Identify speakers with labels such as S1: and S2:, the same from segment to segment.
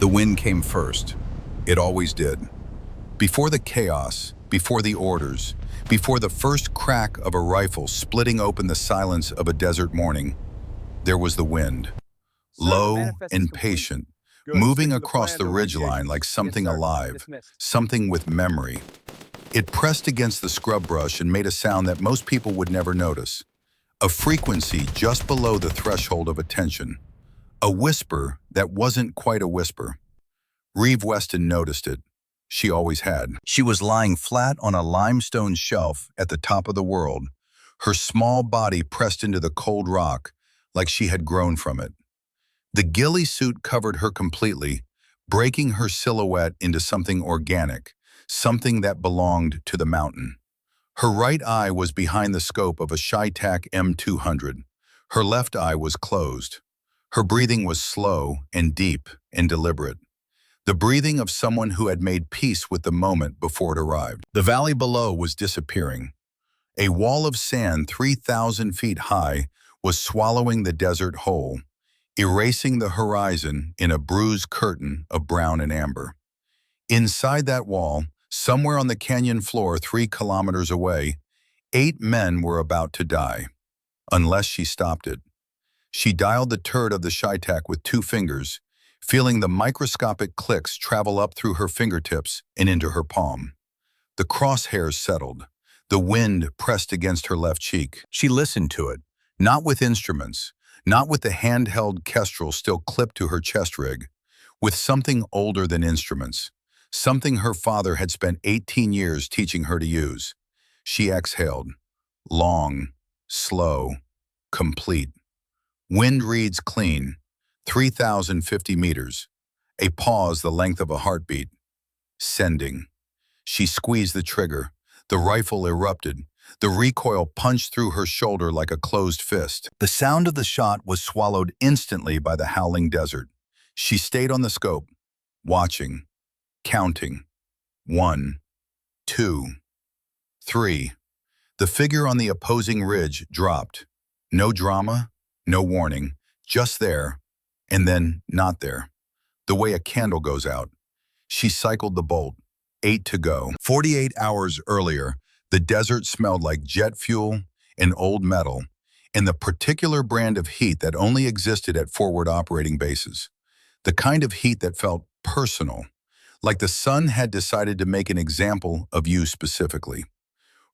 S1: The wind came first. It always did. Before the chaos, before the orders, before the first crack of a rifle splitting open the silence of a desert morning, there was the wind. Low and patient, moving across the ridgeline like something alive, something with memory. It pressed against the scrub brush and made a sound that most people would never notice. A frequency just below the threshold of attention. A whisper that wasn't quite a whisper. Reeve Weston noticed it. She always had. She was lying flat on a limestone shelf at the top of the world, her small body pressed into the cold rock like she had grown from it. The ghillie suit covered her completely, breaking her silhouette into something organic, something that belonged to the mountain. Her right eye was behind the scope of a Shytac M200. Her left eye was closed. Her breathing was slow and deep and deliberate. The breathing of someone who had made peace with the moment before it arrived. The valley below was disappearing. A wall of sand 3,000 feet high was swallowing the desert whole, erasing the horizon in a bruised curtain of brown and amber. Inside that wall, somewhere on the canyon floor 3 kilometers away, 8 men were about to die, unless she stopped it. She dialed the turret of the Shytac with 2 fingers, feeling the microscopic clicks travel up through her fingertips and into her palm. The crosshairs settled. The wind pressed against her left cheek. She listened to it, not with instruments, not with the handheld kestrel still clipped to her chest rig, with something older than instruments, something her father had spent 18 years teaching her to use. She exhaled, long, slow, complete. Wind reads clean, 3,050 meters, a pause the length of a heartbeat. Sending. She squeezed the trigger. The rifle erupted. The recoil punched through her shoulder like a closed fist. The sound of the shot was swallowed instantly by the howling desert. She stayed on the scope, watching, counting. 1, 2, 3. The figure on the opposing ridge dropped. No drama, no warning, just there, and then not there. The way a candle goes out. She cycled the bolt. 8 to go. 48 hours earlier, the desert smelled like jet fuel and old metal, and the particular brand of heat that only existed at forward operating bases. The kind of heat that felt personal, like the sun had decided to make an example of you specifically.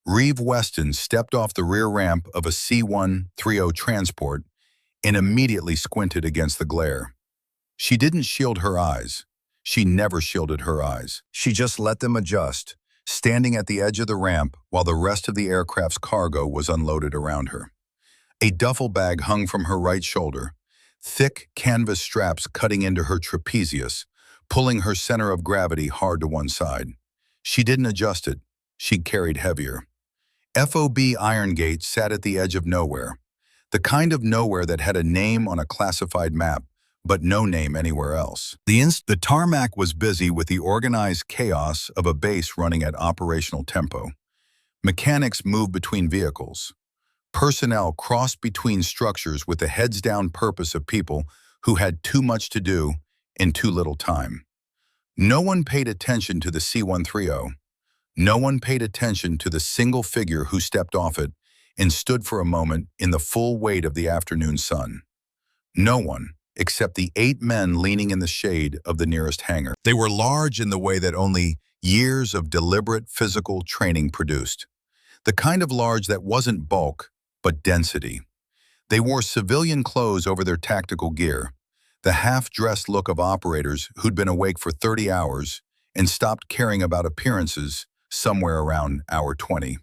S1: Reeve Weston stepped off the rear ramp of a C-130 transport and immediately squinted against the glare. She didn't shield her eyes. She never shielded her eyes. She just let them adjust, standing at the edge of the ramp while the rest of the aircraft's cargo was unloaded around her. A duffel bag hung from her right shoulder, thick canvas straps cutting into her trapezius, pulling her center of gravity hard to one side. She didn't adjust it. She carried heavier. FOB Iron Gate sat at the edge of nowhere, the kind of nowhere that had a name on a classified map, but no name anywhere else. The tarmac was busy with the organized chaos of a base running at operational tempo. Mechanics moved between vehicles. Personnel crossed between structures with the heads-down purpose of people who had too much to do in too little time. No one paid attention to the C-130. No one paid attention to the single figure who stepped off it and stood for a moment in the full weight of the afternoon sun. No one, except the 8 men leaning in the shade of the nearest hangar. They were large in the way that only years of deliberate physical training produced. The kind of large that wasn't bulk, but density. They wore civilian clothes over their tactical gear, the half-dressed look of operators who'd been awake for 30 hours and stopped caring about appearances somewhere around hour 20.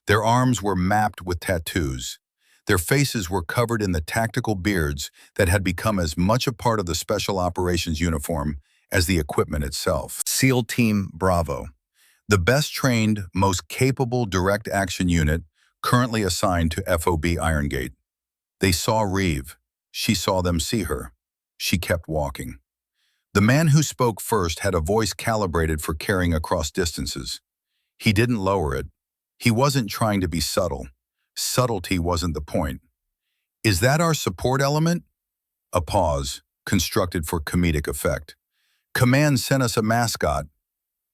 S1: Their arms were mapped with tattoos. Their faces were covered in the tactical beards that had become as much a part of the Special Operations uniform as the equipment itself. SEAL Team Bravo, the best trained, most capable direct action unit currently assigned to FOB Iron Gate. They saw Reeve. She saw them see her. She kept walking. The man who spoke first had a voice calibrated for carrying across distances. He didn't lower it. He wasn't trying to be subtle. Subtlety wasn't the point. Is that our support element? A pause, constructed for comedic effect. Command sent us a mascot.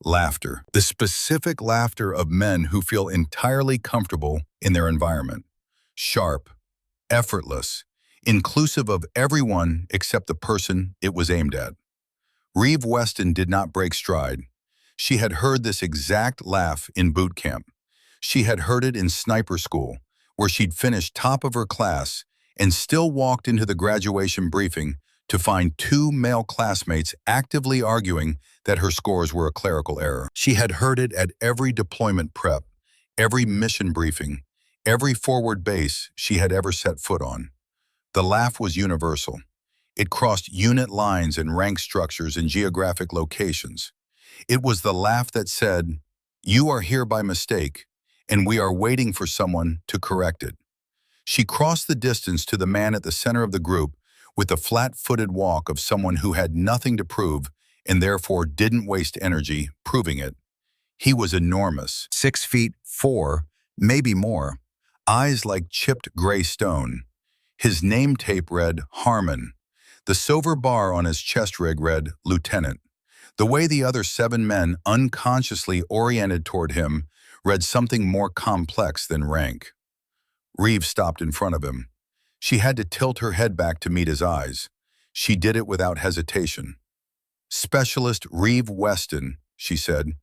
S1: Laughter. The specific laughter of men who feel entirely comfortable in their environment. Sharp, effortless, inclusive of everyone except the person it was aimed at. Reeve Weston did not break stride. She had heard this exact laugh in boot camp. She had heard it in sniper school, where she'd finished top of her class and still walked into the graduation briefing to find two male classmates actively arguing that her scores were a clerical error. She had heard it at every deployment prep, every mission briefing, every forward base she had ever set foot on. The laugh was universal. It crossed unit lines and rank structures and geographic locations. It was the laugh that said, "You are here by mistake, and we are waiting for someone to correct it." She crossed the distance to the man at the center of the group with the flat-footed walk of someone who had nothing to prove and therefore didn't waste energy proving it. He was enormous, 6'4", maybe more, eyes like chipped gray stone. His name tape read Harmon. The silver bar on his chest rig read Lieutenant. The way the other 7 men unconsciously oriented toward him read something more complex than rank. Reeve stopped in front of him. She had to tilt her head back to meet his eyes. She did it without hesitation. "Specialist Reeve Weston," she said,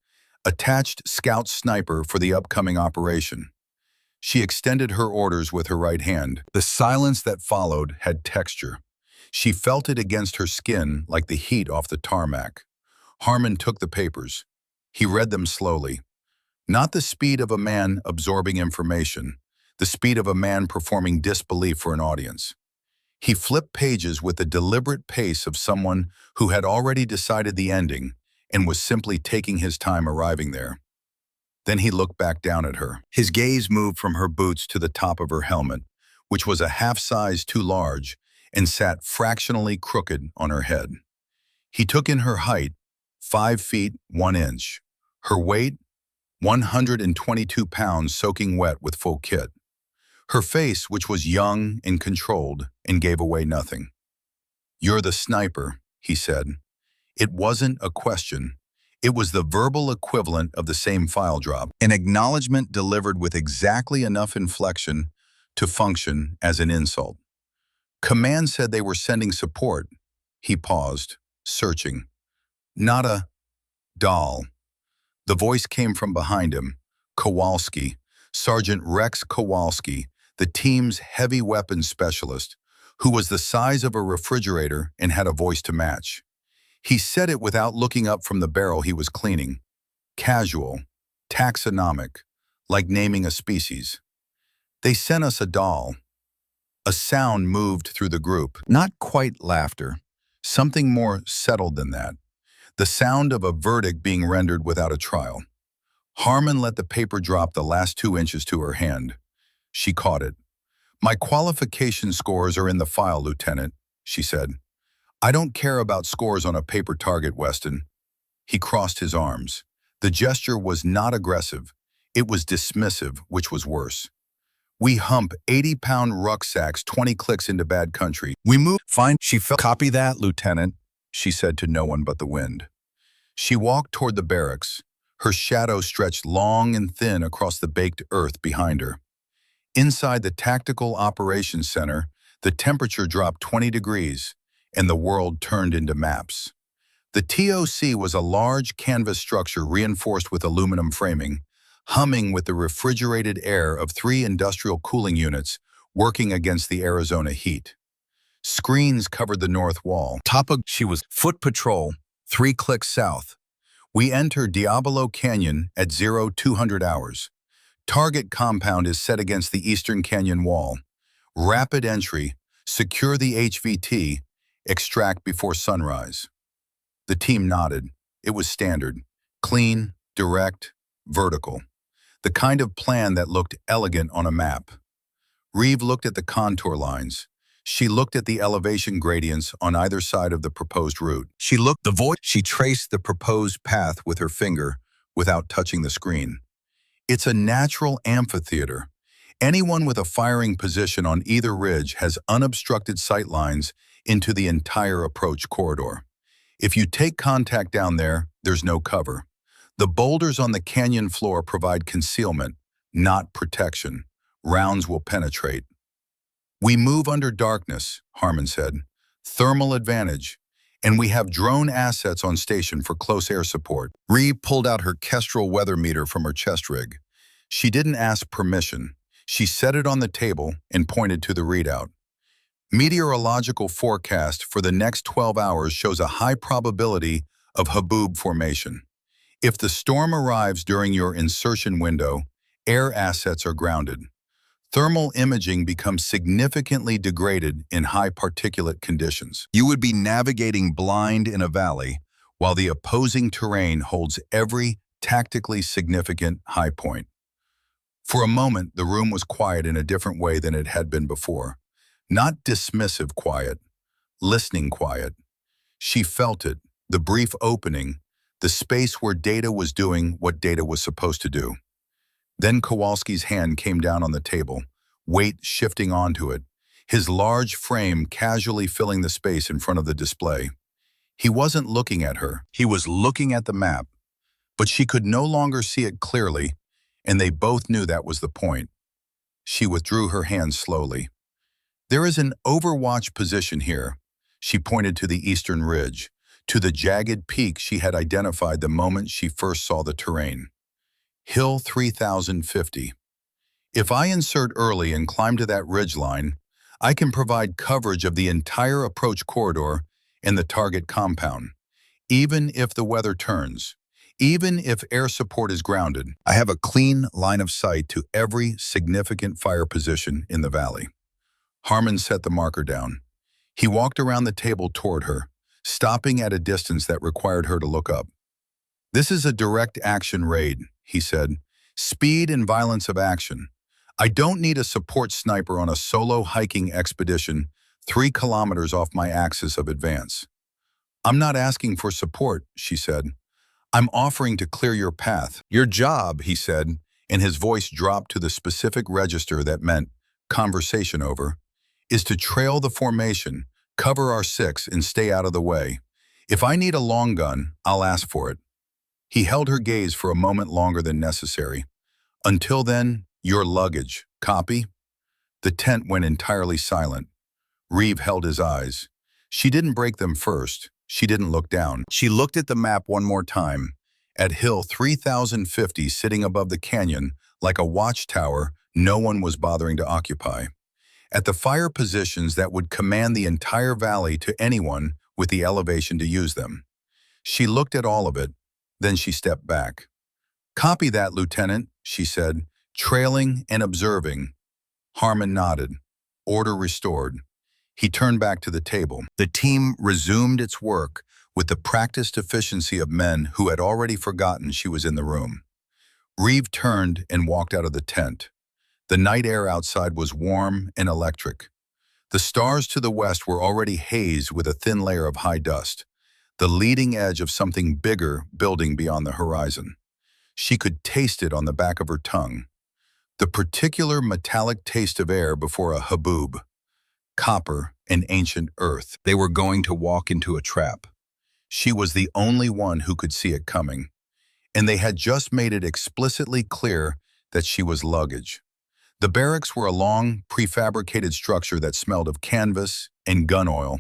S1: "attached scout sniper for the upcoming operation." She extended her orders with her right hand. The silence that followed had texture. She felt it against her skin like the heat off the tarmac. Harmon took the papers. He read them slowly. Not the speed of a man absorbing information, the speed of a man performing disbelief for an audience. He flipped pages with the deliberate pace of someone who had already decided the ending and was simply taking his time arriving there. Then he looked back down at her. His gaze moved from her boots to the top of her helmet, which was a half size too large and sat fractionally crooked on her head. He took in her height, 5 feet 1 inch. Her weight, 122 pounds soaking wet with full kit. Her face, which was young and controlled and gave away nothing. "You're the sniper," he said. It wasn't a question. It was the verbal equivalent of the same file drop, an acknowledgement delivered with exactly enough inflection to function as an insult. Command said they were sending support. He paused, searching. "Not a doll." The voice came from behind him. Kowalski, Sergeant Rex Kowalski, the team's heavy weapons specialist, who was the size of a refrigerator and had a voice to match. He said it without looking up from the barrel he was cleaning. Casual, taxonomic, like naming a species. "They sent us a doll." A sound moved through the group. Not quite laughter. Something more settled than that. The sound of a verdict being rendered without a trial. Harmon let the paper drop the last 2 inches to her hand. She caught it. "My qualification scores are in the file, Lieutenant," she said. "I don't care about scores on a paper target, Weston." He crossed his arms. The gesture was not aggressive. It was dismissive, which was worse. "We hump 80-pound rucksacks 20 clicks into bad country. We move." "Fine." She felt. "Copy that, Lieutenant," she said to no one but the wind. She walked toward the barracks. Her shadow stretched long and thin across the baked earth behind her. Inside the Tactical Operations Center, the temperature dropped 20 degrees, and the world turned into maps. The TOC was a large canvas structure reinforced with aluminum framing, humming with the refrigerated air of 3 industrial cooling units working against the Arizona heat. Screens covered the north wall. She was foot patrol, 3 clicks south. We enter Diablo Canyon at 0200 hours. Target compound is set against the eastern canyon wall. Rapid entry, secure the HVT, extract before sunrise. The team nodded. It was standard. Clean, direct, vertical. The kind of plan that looked elegant on a map. Reeve looked at the contour lines. She looked at the elevation gradients on either side of the proposed route. She traced the proposed path with her finger without touching the screen. It's a natural amphitheater. Anyone with a firing position on either ridge has unobstructed sight lines into the entire approach corridor. If you take contact down there, there's no cover. The boulders on the canyon floor provide concealment, not protection. Rounds will penetrate. We move under darkness, Harmon said. Thermal advantage. And we have drone assets on station for close air support. Reeve pulled out her Kestrel weather meter from her chest rig. She didn't ask permission. She set it on the table and pointed to the readout. Meteorological forecast for the next 12 hours shows a high probability of haboob formation. If the storm arrives during your insertion window, air assets are grounded. Thermal imaging becomes significantly degraded in high particulate conditions. You would be navigating blind in a valley, while the opposing terrain holds every tactically significant high point. For a moment, the room was quiet in a different way than it had been before. Not dismissive quiet, listening quiet. She felt it, the brief opening, the space where data was doing what data was supposed to do. Then Kowalski's hand came down on the table, weight shifting onto it, his large frame casually filling the space in front of the display. He wasn't looking at her, he was looking at the map, but she could no longer see it clearly, and they both knew that was the point. She withdrew her hand slowly. There is an overwatch position here. She pointed to the eastern ridge, to the jagged peak she had identified the moment she first saw the terrain. Hill 3050. If I insert early and climb to that ridgeline, I can provide coverage of the entire approach corridor and the target compound, even if the weather turns, even if air support is grounded. I have a clean line of sight to every significant fire position in the valley. Harmon set the marker down. He walked around the table toward her, stopping at a distance that required her to look up. This is a direct action raid, he said. Speed and violence of action. I don't need a support sniper on a solo hiking expedition 3 kilometers off my axis of advance. I'm not asking for support, she said. I'm offering to clear your path. Your job, he said, and his voice dropped to the specific register that meant conversation over, is to trail the formation, cover our 6, and stay out of the way. If I need a long gun, I'll ask for it. He held her gaze for a moment longer than necessary. Until then, your luggage. Copy? The tent went entirely silent. Reeve held his eyes. She didn't break them first. She didn't look down. She looked at the map one more time, at Hill 3050 sitting above the canyon like a watchtower no one was bothering to occupy. At the fire positions that would command the entire valley to anyone with the elevation to use them. She looked at all of it, then she stepped back. Copy that, Lieutenant, she said, trailing and observing. Harmon nodded. Order restored. He turned back to the table. The team resumed its work with the practiced efficiency of men who had already forgotten she was in the room. Reeve turned and walked out of the tent. The night air outside was warm and electric. The stars to the west were already hazed with a thin layer of high dust, the leading edge of something bigger building beyond the horizon. She could taste it on the back of her tongue. The particular metallic taste of air before a haboob. Copper and ancient earth. They were going to walk into a trap. She was the only one who could see it coming. And they had just made it explicitly clear that she was luggage. The barracks were a long, prefabricated structure that smelled of canvas and gun oil,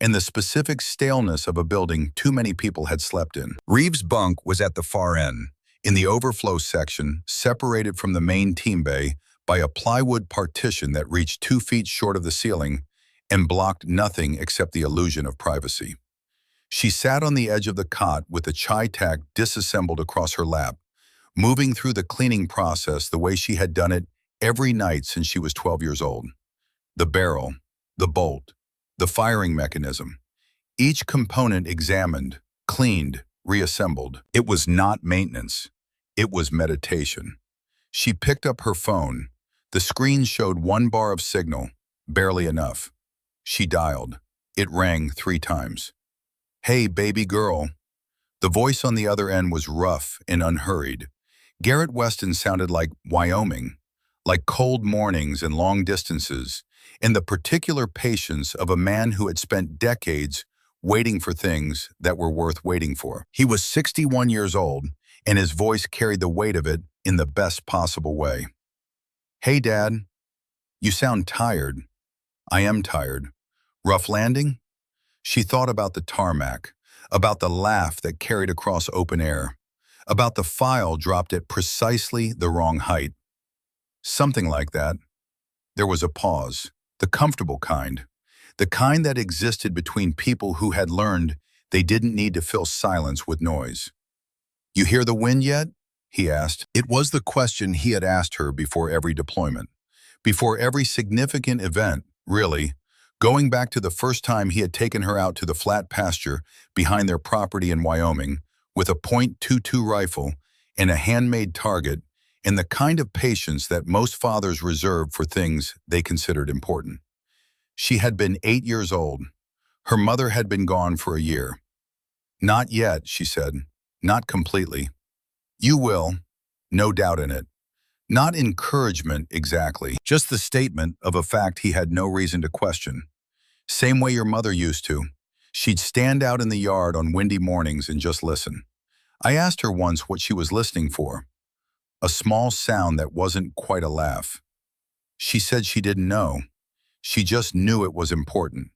S1: and the specific staleness of a building too many people had slept in. Reeves' bunk was at the far end, in the overflow section, separated from the main team bay by a plywood partition that reached 2 feet short of the ceiling and blocked nothing except the illusion of privacy. She sat on the edge of the cot with the chai tack disassembled across her lap, moving through the cleaning process the way she had done it every night since she was 12 years old. The barrel, the bolt, the firing mechanism, each component examined, cleaned, reassembled. It was not maintenance. It was meditation. She picked up her phone. The screen showed 1 bar of signal, barely enough. She dialed. It rang 3 times. Hey, baby girl. The voice on the other end was rough and unhurried. Garrett Weston sounded like Wyoming, like cold mornings and long distances, and the particular patience of a man who had spent decades waiting for things that were worth waiting for. He was 61 years old, and his voice carried the weight of it in the best possible way. "Hey, Dad, you sound tired." "I am tired." "Rough landing?" She thought about the tarmac, about the laugh that carried across open air, about the file dropped at precisely the wrong height. "Something like that." There was a pause, the comfortable kind, the kind that existed between people who had learned they didn't need to fill silence with noise. "You hear the wind yet?" he asked. It was the question he had asked her before every deployment, before every significant event, really, going back to the first time he had taken her out to the flat pasture behind their property in Wyoming with a .22 rifle and a handmade target and the kind of patience that most fathers reserve for things they considered important. She had been 8 years old. Her mother had been gone for a year. "Not yet," she said. "Not completely." "You will, no doubt in it." Not encouragement exactly, just the statement of a fact he had no reason to question. Same way your mother used to. She'd stand out in the yard on windy mornings and just listen. I asked her once what she was listening for. A small sound that wasn't quite a laugh. She said she didn't know. She just knew it was important.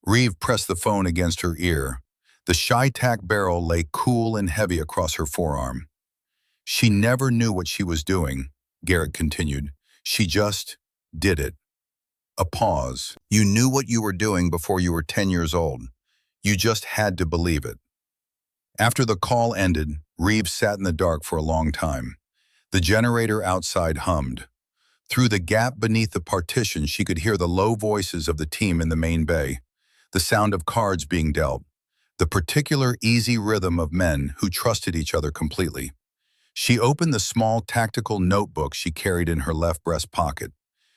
S1: Reeve pressed the phone against her ear. The Chi-Tac barrel lay cool and heavy across her forearm. "She never knew what she was doing," Garrett continued. "She just did it." A pause. "You knew what you were doing before you were 10 years old. You just had to believe it." After the call ended, Reeve sat in the dark for a long time. The generator outside hummed. Through the gap beneath the partition, she could hear the low voices of the team in the main bay, the sound of cards being dealt, the particular easy rhythm of men who trusted each other completely. She opened the small tactical notebook she carried in her left breast pocket.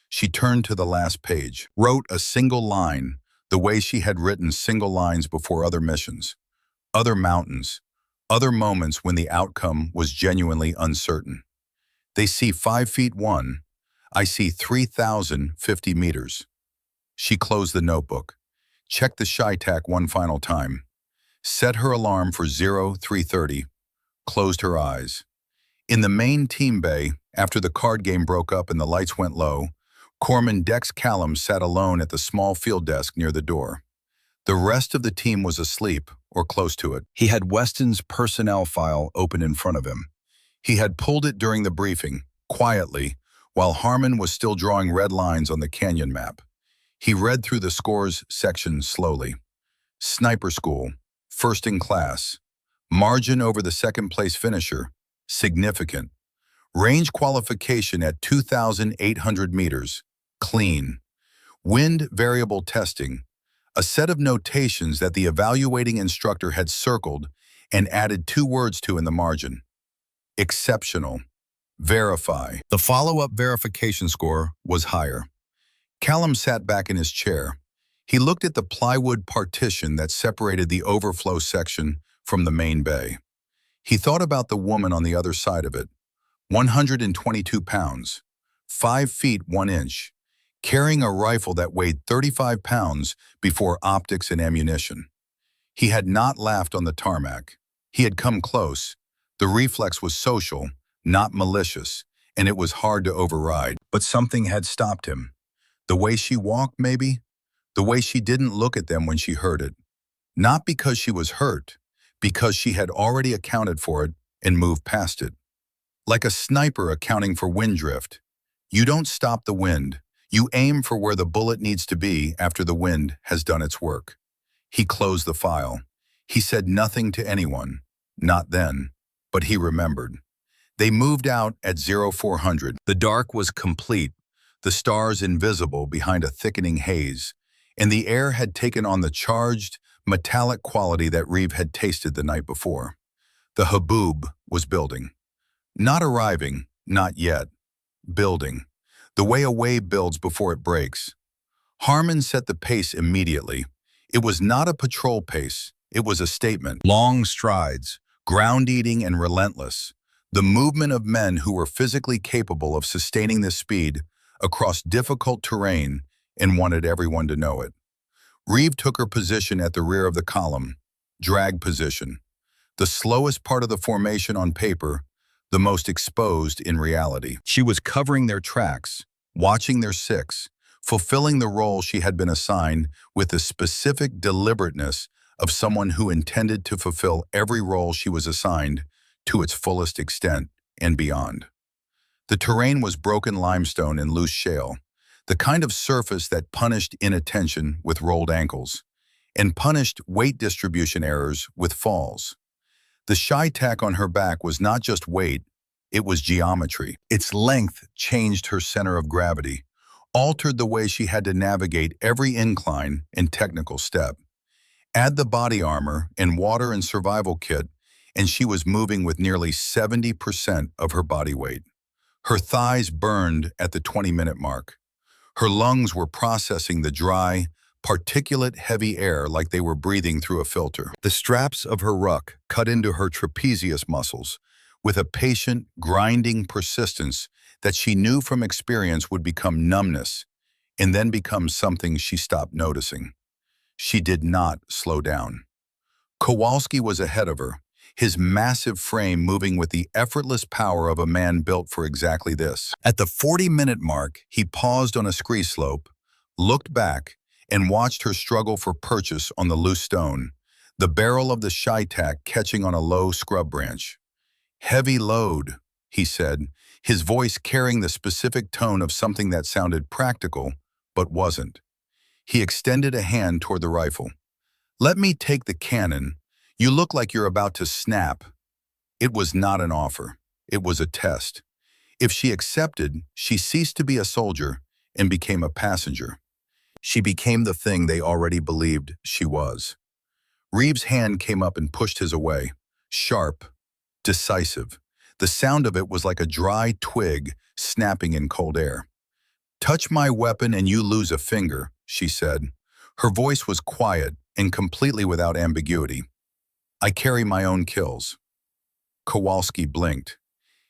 S1: She turned to the last page, wrote a single line, the way she had written single lines before other missions, other mountains, other moments when the outcome was genuinely uncertain. "They see 5 feet 1. I see 3,050 meters." She closed the notebook, checked the Chi-Tac one final time, set her alarm for 0330, closed her eyes. In the main team bay, after the card game broke up and the lights went low, Corpsman Dex Callum sat alone at the small field desk near the door. The rest of the team was asleep, or close to it. He had Weston's personnel file open in front of him. He had pulled it during the briefing, quietly, while Harmon was still drawing red lines on the canyon map. He read through the scores section slowly. Sniper school, first in class. Margin over the second-place finisher, significant. Range qualification at 2,800 meters, clean. Wind variable testing, a set of notations that the evaluating instructor had circled and added 2 words to in the margin. Exceptional. Verify. The follow-up verification score was higher. Callum sat back in his chair. He looked at the plywood partition that separated the overflow section from the main bay. He thought about the woman on the other side of it. 122 pounds, 5 feet 1 inch, carrying a rifle that weighed 35 pounds before optics and ammunition. He had not laughed on the tarmac. He had come close. The reflex was social, not malicious, and it was hard to override. But something had stopped him. The way she walked, maybe? The way she didn't look at them when she heard it. Not because she was hurt, because she had already accounted for it and moved past it. Like a sniper accounting for wind drift. You don't stop the wind. You aim for where the bullet needs to be after the wind has done its work. He closed the file. He said nothing to anyone. Not then. But he remembered. They moved out at 0400. The dark was complete, the stars invisible behind a thickening haze, and the air had taken on the charged, metallic quality that Reeve had tasted the night before. The haboob was building. Not arriving, not yet. Building. The way a wave builds before it breaks. Harmon set the pace immediately. It was not a patrol pace. It was a statement. Long strides, ground-eating and relentless. The movement of men who were physically capable of sustaining this speed across difficult terrain and wanted everyone to know it. Reeve took her position at the rear of the column, drag position, the slowest part of the formation on paper, the most exposed in reality. She was covering their tracks, watching their six, fulfilling the role she had been assigned with the specific deliberateness of someone who intended to fulfill every role she was assigned to its fullest extent and beyond. The terrain was broken limestone and loose shale, the kind of surface that punished inattention with rolled ankles and punished weight distribution errors with falls. The shy tack on her back was not just weight, it was geometry. Its length changed her center of gravity, altered the way she had to navigate every incline and technical step. Add the body armor and water and survival kit, and she was moving with nearly 70% of her body weight. Her thighs burned at the 20-minute mark. Her lungs were processing the dry, particulate heavy air like they were breathing through a filter. The straps of her ruck cut into her trapezius muscles with a patient, grinding persistence that she knew from experience would become numbness and then become something she stopped noticing. She did not slow down. Kowalski was ahead of her, his massive frame moving with the effortless power of a man built for exactly this. At the 40-minute mark, he paused on a scree slope, looked back, and watched her struggle for purchase on the loose stone, the barrel of the shy tack catching on a low scrub branch. "Heavy load," he said, his voice carrying the specific tone of something that sounded practical, but wasn't. He extended a hand toward the rifle. "Let me take the cannon. You look like you're about to snap." It was not an offer. It was a test. If she accepted, she ceased to be a soldier and became a passenger. She became the thing they already believed she was. Reeves' hand came up and pushed his away. Sharp, decisive. The sound of it was like a dry twig snapping in cold air. "Touch my weapon and you lose a finger," she said. Her voice was quiet and completely without ambiguity. "I carry my own kills." Kowalski blinked.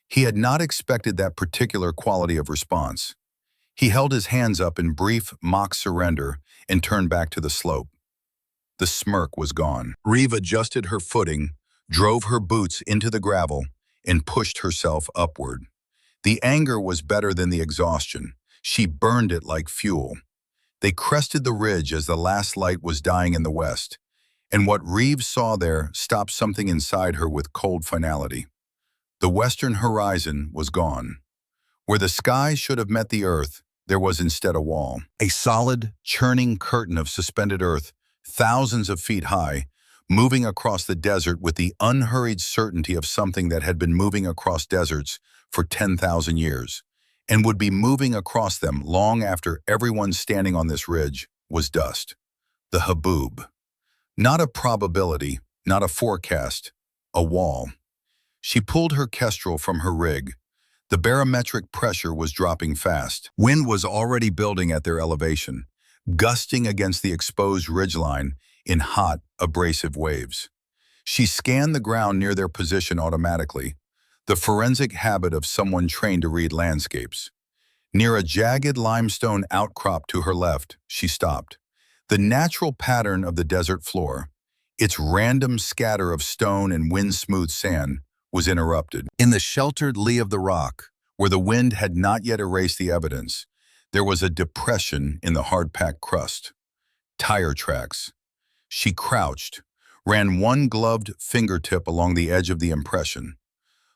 S1: He had not expected that particular quality of response. He held his hands up in brief mock surrender and turned back to the slope. The smirk was gone. Reeve adjusted her footing, drove her boots into the gravel, and pushed herself upward. The anger was better than the exhaustion. She burned it like fuel. They crested the ridge as the last light was dying in the west, and what Reeves saw there stopped something inside her with cold finality. The western horizon was gone. Where the sky should have met the earth, there was instead a wall. A solid, churning curtain of suspended earth, thousands of feet high, moving across the desert with the unhurried certainty of something that had been moving across deserts for 10,000 years, and would be moving across them long after everyone standing on this ridge was dust. The Haboob. Not a probability, not a forecast, a wall. She pulled her kestrel from her rig. The barometric pressure was dropping fast. Wind was already building at their elevation, gusting against the exposed ridgeline in hot, abrasive waves. She scanned the ground near their position automatically, the forensic habit of someone trained to read landscapes. Near a jagged limestone outcrop to her left, she stopped. The natural pattern of the desert floor, its random scatter of stone and wind-smooth sand, was interrupted. In the sheltered lee of the rock, where the wind had not yet erased the evidence, there was a depression in the hard-packed crust. Tire tracks. She crouched, ran one gloved fingertip along the edge of the impression.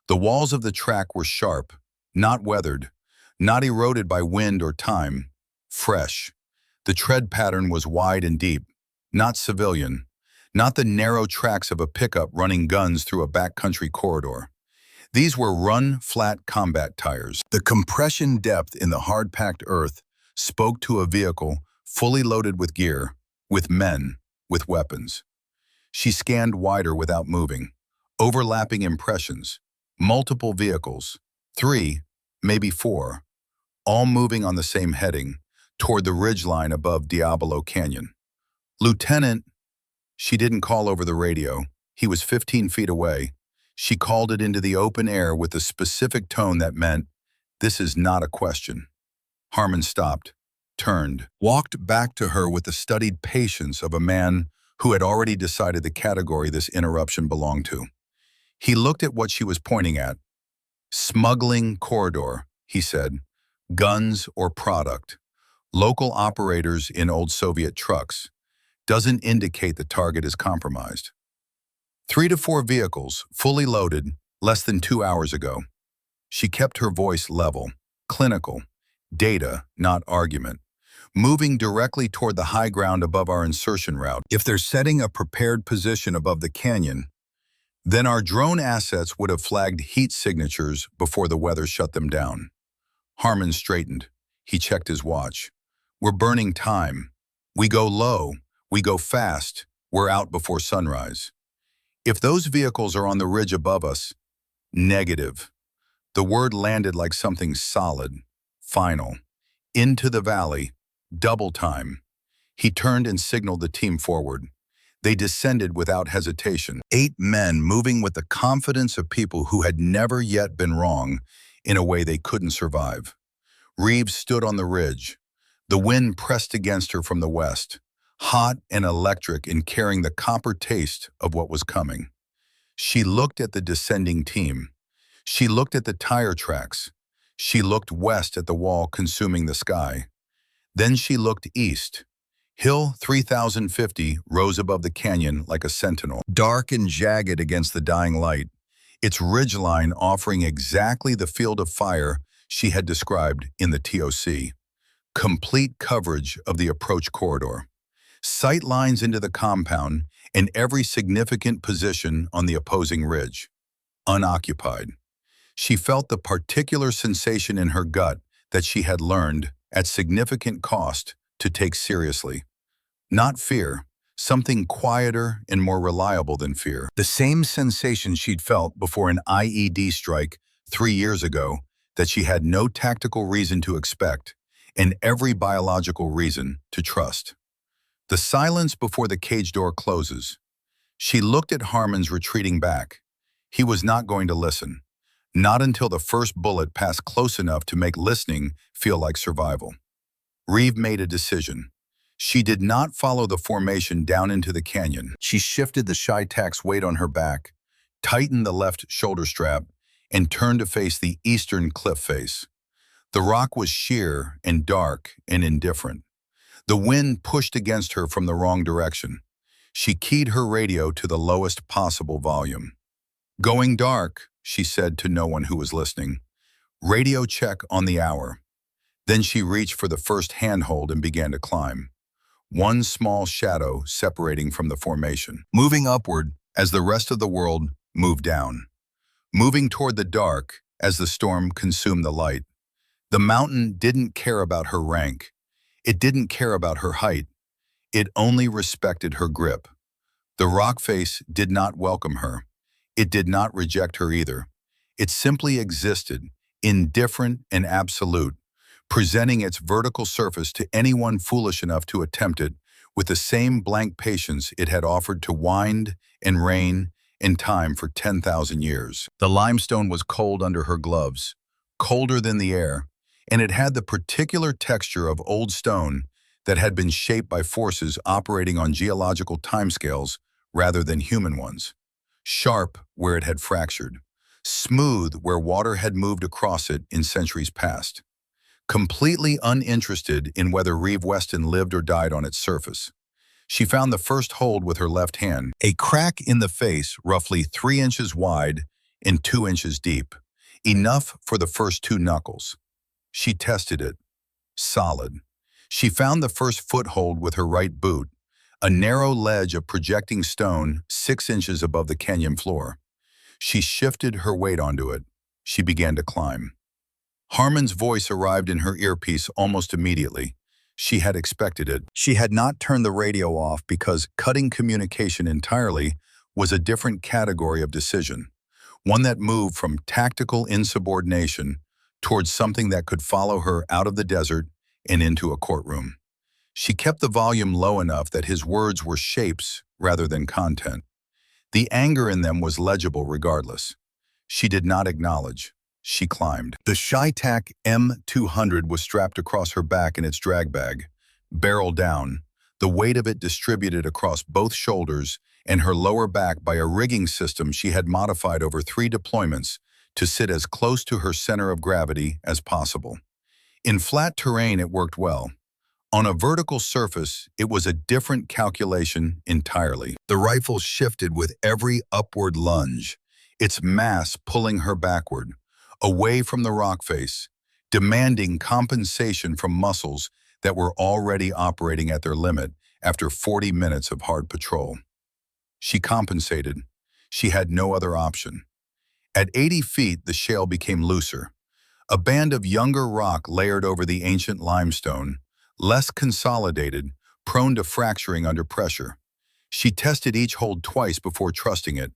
S1: The walls of the track were sharp, not weathered, not eroded by wind or time, fresh. The tread pattern was wide and deep, not civilian, not the narrow tracks of a pickup running guns through a backcountry corridor. These were run-flat combat tires. The compression depth in the hard-packed earth spoke to a vehicle fully loaded with gear, with men, with weapons. She scanned wider without moving, overlapping impressions, multiple vehicles, 3, maybe 4, all moving on the same heading, toward the ridgeline above Diablo Canyon. "Lieutenant," she didn't call over the radio. He was 15 feet away. She called it into the open air with a specific tone that meant, "This is not a question." Harmon stopped. turned, walked back to her with the studied patience of a man who had already decided the category this interruption belonged to. He looked at what she was pointing at. Smuggling corridor, he said. Guns or product. Local operators in old Soviet trucks. Doesn't indicate the target is compromised. 3 to 4 vehicles, fully loaded, less than 2 hours ago. She kept her voice level, clinical, data, not argument, moving directly toward the high ground above our insertion route. If they're setting a prepared position above the canyon, then our drone assets would have flagged heat signatures before the weather shut them down. Harmon straightened. He checked his watch. We're burning time. We go low. We go fast. We're out before sunrise. If those vehicles are on the ridge above us, negative. The word landed like something solid, final. Into the valley, double time. He turned and signaled the team forward. They descended without hesitation. 8 men moving with the confidence of people who had never yet been wrong in a way they couldn't survive. Reeves stood on the ridge. The wind pressed against her from the west, hot and electric and carrying the copper taste of what was coming. She looked at the descending team. She looked at the tire tracks. She looked west at the wall consuming the sky. Then she looked east. Hill 3050 rose above the canyon like a sentinel, dark and jagged against the dying light, its ridgeline offering exactly the field of fire she had described in the TOC. Complete coverage of the approach corridor. Sight lines into the compound and every significant position on the opposing ridge. Unoccupied. She felt the particular sensation in her gut that she had learned, at significant cost, to take seriously. Not fear, something quieter and more reliable than fear. The same sensation she'd felt before an IED strike 3 years ago that she had no tactical reason to expect and every biological reason to trust. The silence before the cage door closes. She looked at Harmon's retreating back. He was not going to listen. Not until the first bullet passed close enough to make listening feel like survival. Reeve made a decision. She did not follow the formation down into the canyon. She shifted the Shytax weight on her back, tightened the left shoulder strap, and turned to face the eastern cliff face. The rock was sheer and dark and indifferent. The wind pushed against her from the wrong direction. She keyed her radio to the lowest possible volume. "Going dark," she said to no one who was listening. "Radio check on the hour." Then she reached for the first handhold and began to climb. One small shadow separating from the formation, moving upward as the rest of the world moved down, moving toward the dark as the storm consumed the light. The mountain didn't care about her rank. It didn't care about her height. It only respected her grip. The rock face did not welcome her. It did not reject her either. It simply existed, indifferent and absolute, presenting its vertical surface to anyone foolish enough to attempt it with the same blank patience it had offered to wind and rain in time for 10,000 years. The limestone was cold under her gloves, colder than the air, and it had the particular texture of old stone that had been shaped by forces operating on geological timescales rather than human ones. Sharp where it had fractured, smooth where water had moved across it in centuries past. Completely uninterested in whether Reeve Weston lived or died on its surface. She found the first hold with her left hand, a crack in the face roughly 3 inches wide and 2 inches deep, enough for the first 2 knuckles. She tested it. Solid. She found the first foothold with her right boot, a narrow ledge of projecting stone 6 inches above the canyon floor. She shifted her weight onto it. She began to climb. Harmon's voice arrived in her earpiece almost immediately. She had expected it. She had not turned the radio off because cutting communication entirely was a different category of decision, one that moved from tactical insubordination towards something that could follow her out of the desert and into a courtroom. She kept the volume low enough that his words were shapes rather than content. The anger in them was legible regardless. She did not acknowledge. She climbed. The ShyTac M200 was strapped across her back in its drag bag, barrel down, the weight of it distributed across both shoulders and her lower back by a rigging system she had modified over 3 deployments to sit as close to her center of gravity as possible. In flat terrain, it worked well. On a vertical surface, it was a different calculation entirely. The rifle shifted with every upward lunge, its mass pulling her backward, away from the rock face, demanding compensation from muscles that were already operating at their limit after 40 minutes of hard patrol. She compensated. She had no other option. At 80 feet, the shale became looser. A band of younger rock layered over the ancient limestone, less consolidated, prone to fracturing under pressure. She tested each hold twice before trusting it.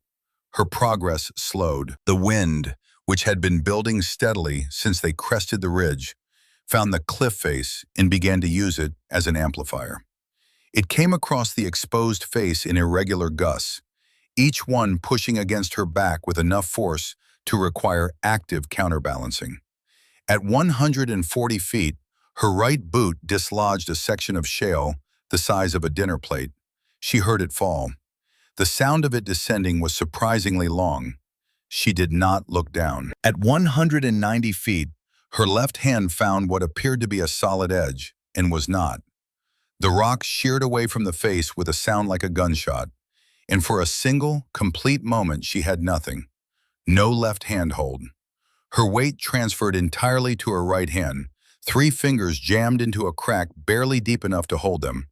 S1: Her progress slowed. The wind, which had been building steadily since they crested the ridge, found the cliff face and began to use it as an amplifier. It came across the exposed face in irregular gusts, each one pushing against her back with enough force to require active counterbalancing. At 140 feet, her right boot dislodged a section of shale the size of a dinner plate. She heard it fall. The sound of it descending was surprisingly long. She did not look down. At 190 feet, her left hand found what appeared to be a solid edge, and was not. The rock sheared away from the face with a sound like a gunshot, and for a single, complete moment she had nothing. No left handhold. Her weight transferred entirely to her right hand, 3 fingers jammed into a crack barely deep enough to hold them,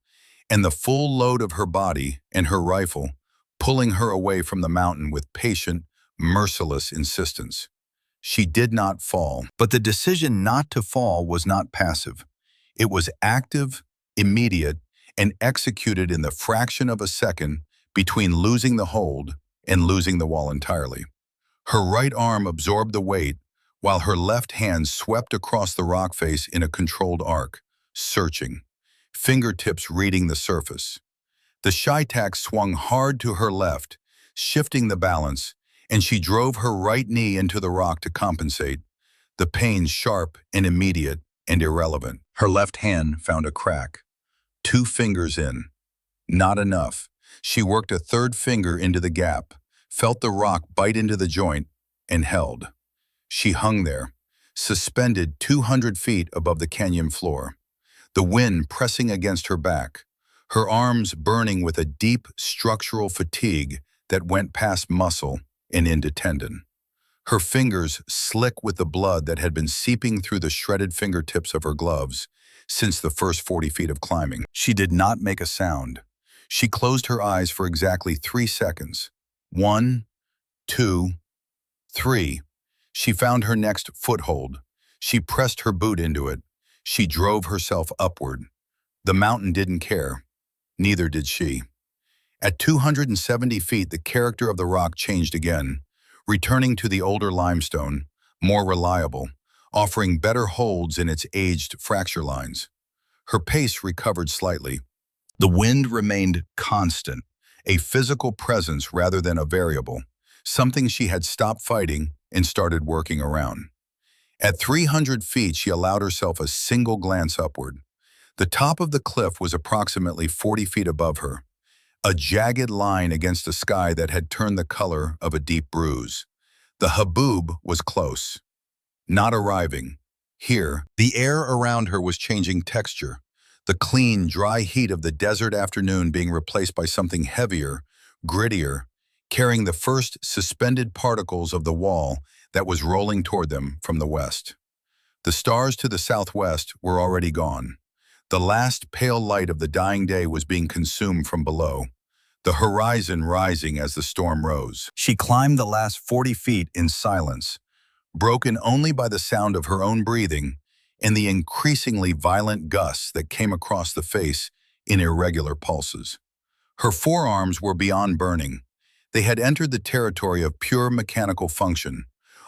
S1: and the full load of her body and her rifle pulling her away from the mountain with patient, merciless insistence. She did not fall, but the decision not to fall was not passive. It was active, immediate, and executed in the fraction of a second between losing the hold and losing the wall entirely. Her right arm absorbed the weight, while her left hand swept across the rock face in a controlled arc, searching, fingertips reading the surface. The ShyTac swung hard to her left, shifting the balance, and she drove her right knee into the rock to compensate, the pain sharp and immediate and irrelevant. Her left hand found a crack. 2 fingers in. Not enough. She worked a 3rd finger into the gap, felt the rock bite into the joint, and held. She hung there, suspended 200 feet above the canyon floor, the wind pressing against her back, her arms burning with a deep structural fatigue that went past muscle and into tendon. Her fingers slick with the blood that had been seeping through the shredded fingertips of her gloves since the first 40 feet of climbing. She did not make a sound. She closed her eyes for exactly 3 seconds. 1, 2, 3. She found her next foothold. She pressed her boot into it. She drove herself upward. The mountain didn't care. Neither did she. At 270 feet, the character of the rock changed again, returning to the older limestone, more reliable, offering better holds in its aged fracture lines. Her pace recovered slightly. The wind remained constant, a physical presence rather than a variable, something she had stopped fighting and started working around. At 300 feet, she allowed herself a single glance upward. The top of the cliff was approximately 40 feet above her, a jagged line against a sky that had turned the color of a deep bruise. The haboob was close, not arriving. Here, the air around her was changing texture, the clean, dry heat of the desert afternoon being replaced by something heavier, grittier, carrying the first suspended particles of the wall that was rolling toward them from the west. The stars to the southwest were already gone. The last pale light of the dying day was being consumed from below, the horizon rising as the storm rose. She climbed the last 40 feet in silence, broken only by the sound of her own breathing and the increasingly violent gusts that came across the face in irregular pulses. Her forearms were beyond burning. They had entered the territory of pure mechanical function,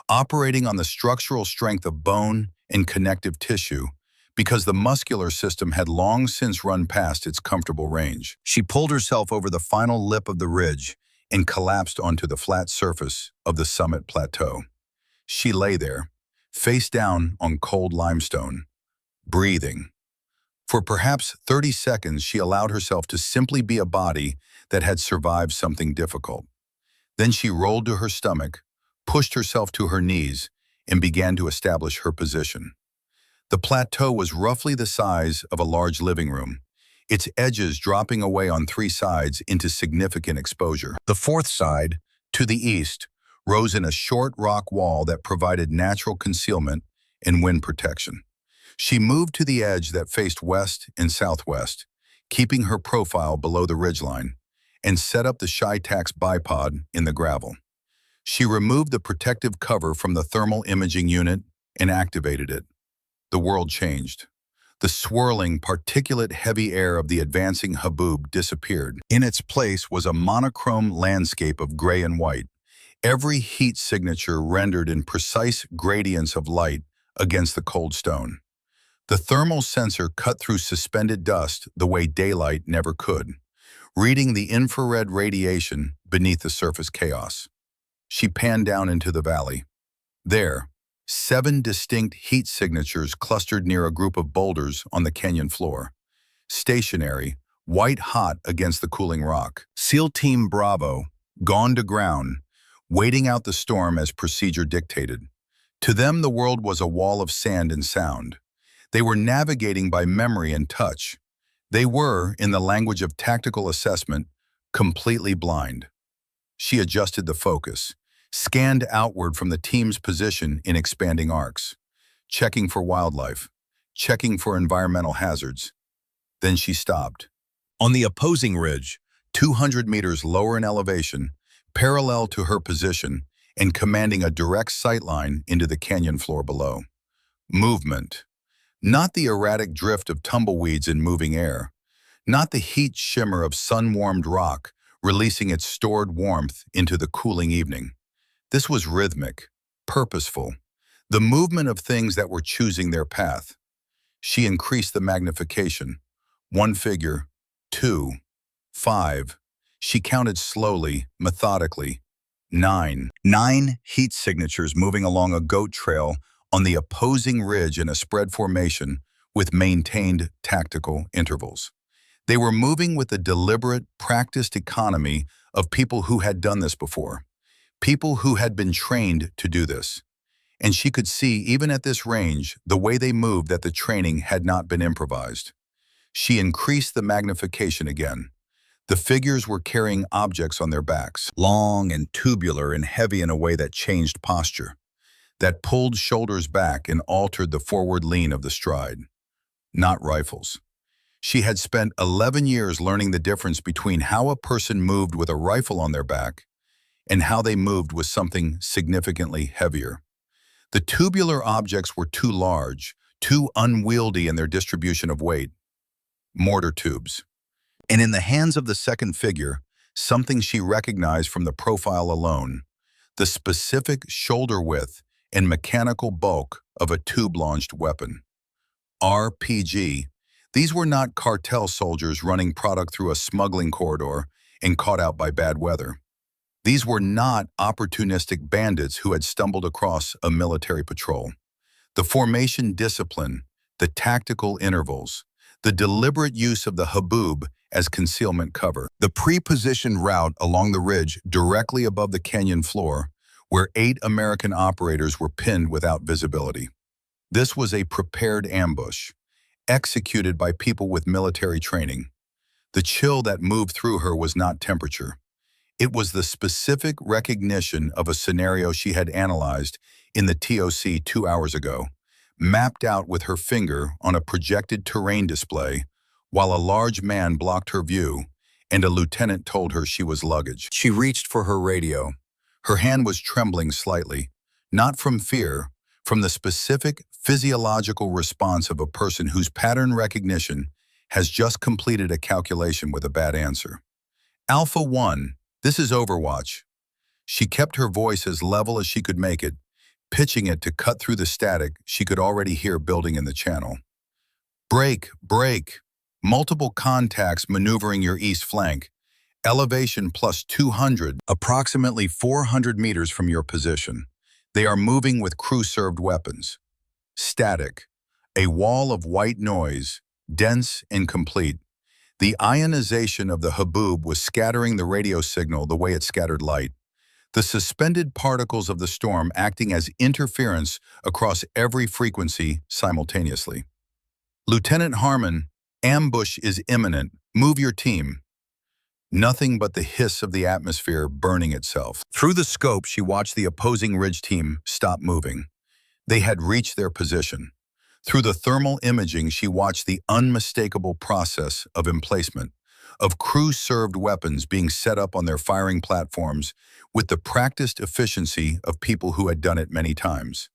S1: operating on the structural strength of bone and connective tissue, because the muscular system had long since run past its comfortable range. She pulled herself over the final lip of the ridge and collapsed onto the flat surface of the summit plateau. She lay there, face down on cold limestone, breathing. For perhaps 30 seconds, she allowed herself to simply be a body that had survived something difficult. Then she rolled to her stomach, pushed herself to her knees, and began to establish her position. The plateau was roughly the size of a large living room, its edges dropping away on three sides into significant exposure. The fourth side, to the east, rose in a short rock wall that provided natural concealment and wind protection. She moved to the edge that faced west and southwest, keeping her profile below the ridgeline, and set up the Shitax bipod in the gravel. She removed the protective cover from the thermal imaging unit and activated it. The world changed. The swirling, particulate-heavy air of the advancing haboob disappeared. In its place was a monochrome landscape of gray and white, every heat signature rendered in precise gradients of light against the cold stone. The thermal sensor cut through suspended dust the way daylight never could, reading the infrared radiation beneath the surface chaos. She panned down into the valley. There, 7 distinct heat signatures clustered near a group of boulders on the canyon floor. Stationary, white-hot against the cooling rock. SEAL Team Bravo, gone to ground, waiting out the storm as procedure dictated. To them, the world was a wall of sand and sound. They were navigating by memory and touch. They were, in the language of tactical assessment, completely blind. She adjusted the focus, scanned outward from the team's position in expanding arcs, checking for wildlife, checking for environmental hazards. Then she stopped. On the opposing ridge, 200 meters lower in elevation, parallel to her position and commanding a direct sightline into the canyon floor below. Movement. Not the erratic drift of tumbleweeds in moving air, not the heat shimmer of sun-warmed rock releasing its stored warmth into the cooling evening. This was rhythmic, purposeful, the movement of things that were choosing their path. She increased the magnification. 1 figure, 2, 5. She counted slowly, methodically. 9. 9 heat signatures moving along a goat trail on the opposing ridge in a spread formation with maintained tactical intervals. They were moving with the deliberate, practiced economy of people who had done this before, people who had been trained to do this. And she could see, even at this range, the way they moved, that the training had not been improvised. She increased the magnification again. The figures were carrying objects on their backs, long and tubular and heavy in a way that changed posture, that pulled shoulders back and altered the forward lean of the stride. Not rifles. She had spent 11 years learning the difference between how a person moved with a rifle on their back and how they moved with something significantly heavier. The tubular objects were too large, too unwieldy in their distribution of weight. Mortar tubes. And in the hands of the second figure, something she recognized from the profile alone, the specific shoulder width and mechanical bulk of a tube-launched weapon. RPG. These were not cartel soldiers running product through a smuggling corridor and caught out by bad weather. These were not opportunistic bandits who had stumbled across a military patrol. The formation discipline, the tactical intervals, the deliberate use of the haboob as concealment cover, the pre-positioned route along the ridge directly above the canyon floor, where 8 American operators were pinned without visibility. This was a prepared ambush, executed by people with military training. The chill that moved through her was not temperature. It was the specific recognition of a scenario she had analyzed in the TOC 2 hours ago, mapped out with her finger on a projected terrain display, while a large man blocked her view and a lieutenant told her she was luggage. She reached for her radio. Her hand was trembling slightly, not from fear, from the specific physiological response of a person whose pattern recognition has just completed a calculation with a bad answer. Alpha 1, this is Overwatch. She kept her voice as level as she could make it, pitching it to cut through the static she could already hear building in the channel. Break, break. Multiple contacts maneuvering your east flank. Elevation plus 200, approximately 400 meters from your position. They are moving with crew-served weapons. Static. A wall of white noise, dense and complete. The ionization of the haboob was scattering the radio signal the way it scattered light. The suspended particles of the storm acting as interference across every frequency simultaneously. Lieutenant Harmon, ambush is imminent. Move your team. Nothing but the hiss of the atmosphere burning itself. Through the scope, she watched the opposing ridge team stop moving. They had reached their position. Through the thermal imaging, she watched the unmistakable process of emplacement, of crew-served weapons being set up on their firing platforms with the practiced efficiency of people who had done it many times.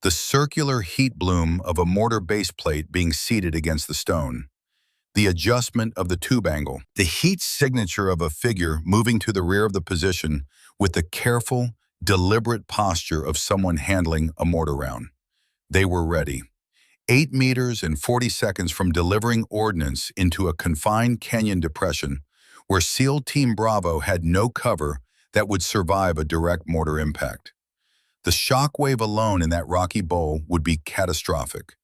S1: The circular heat bloom of a mortar base plate being seated against the stone. The adjustment of the tube angle. The heat signature of a figure moving to the rear of the position with the careful, deliberate posture of someone handling a mortar round. They were ready. 8 meters and 40 seconds from delivering ordnance into a confined canyon depression where SEAL Team Bravo had no cover that would survive a direct mortar impact. The shockwave alone in that rocky bowl would be catastrophic.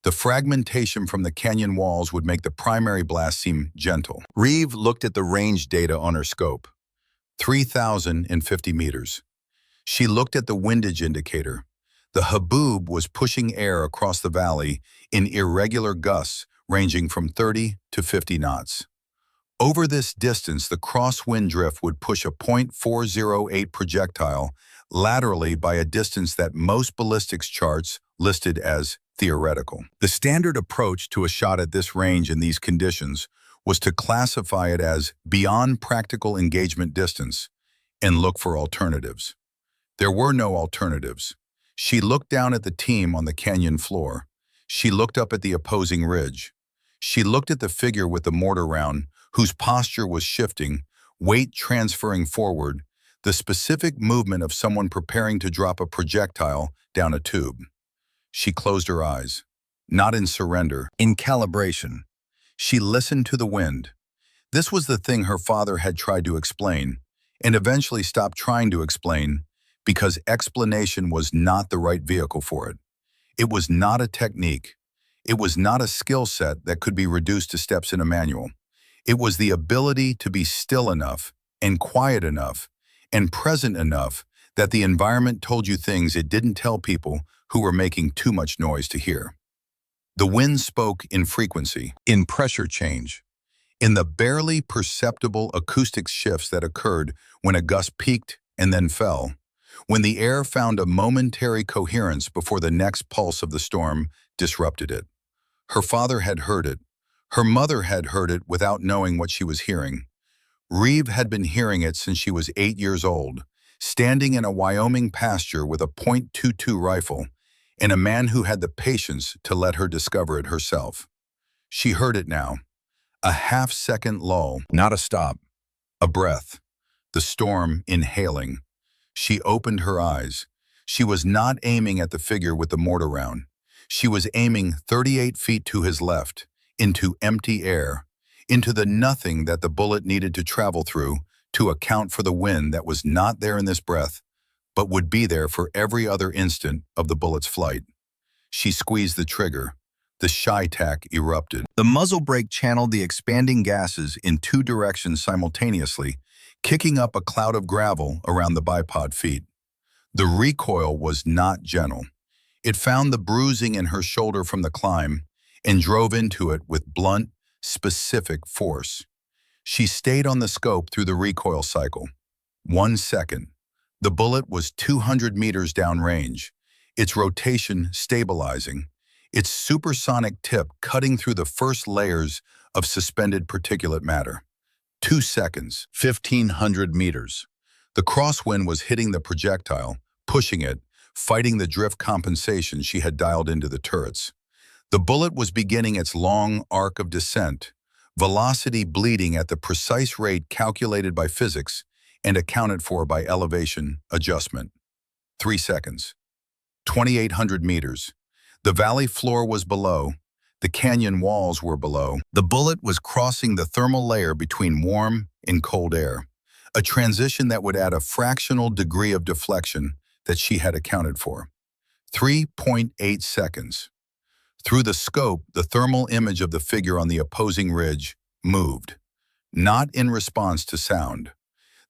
S1: The fragmentation from the canyon walls would make the primary blast seem gentle. Reeve looked at the range data on her scope. 3,050 meters. She looked at the windage indicator. The haboob was pushing air across the valley in irregular gusts ranging from 30 to 50 knots. Over this distance, the crosswind drift would push a .408 projectile laterally by a distance that most ballistics charts listed as theoretical. The standard approach to a shot at this range in these conditions was to classify it as beyond practical engagement distance and look for alternatives. There were no alternatives. She looked down at the team on the canyon floor. She looked up at the opposing ridge. She looked at the figure with the mortar round, whose posture was shifting, weight transferring forward, the specific movement of someone preparing to drop a projectile down a tube. She closed her eyes, not in surrender, in calibration. She listened to the wind. This was the thing her father had tried to explain, and eventually stopped trying to explain, because explanation was not the right vehicle for it. It was not a technique. It was not a skill set that could be reduced to steps in a manual. It was the ability to be still enough and quiet enough and present enough that the environment told you things it didn't tell people who were making too much noise to hear. The wind spoke in frequency, in pressure change, in the barely perceptible acoustic shifts that occurred when a gust peaked and then fell, when the air found a momentary coherence before the next pulse of the storm disrupted it. Her father had heard it. Her mother had heard it without knowing what she was hearing. Reeve had been hearing it since she was 8 years old, standing in a Wyoming pasture with a .22 rifle, and a man who had the patience to let her discover it herself. She heard it now. A half-second lull, not a stop. A breath. The storm inhaling. She opened her eyes. She was not aiming at the figure with the mortar round. She was aiming 38 feet to his left, into empty air, into the nothing that the bullet needed to travel through to account for the wind that was not there in this breath, but would be there for every other instant of the bullet's flight. She squeezed the trigger. The ShyTac erupted. The muzzle brake channeled the expanding gases in 2 directions simultaneously, kicking up a cloud of gravel around the bipod feet. The recoil was not gentle. It found the bruising in her shoulder from the climb and drove into it with blunt, specific force. She stayed on the scope through the recoil cycle. 1 second. The bullet was 200 meters downrange, its rotation stabilizing, its supersonic tip cutting through the first layers of suspended particulate matter. 2 seconds, 1,500 meters. The crosswind was hitting the projectile, pushing it, fighting the drift compensation she had dialed into the turrets. The bullet was beginning its long arc of descent, velocity bleeding at the precise rate calculated by physics and accounted for by elevation adjustment. 3 seconds. 2,800 meters. The valley floor was below. The canyon walls were below. The bullet was crossing the thermal layer between warm and cold air, a transition that would add a fractional degree of deflection that she had accounted for. 3.8 seconds. Through the scope, the thermal image of the figure on the opposing ridge moved, not in response to sound.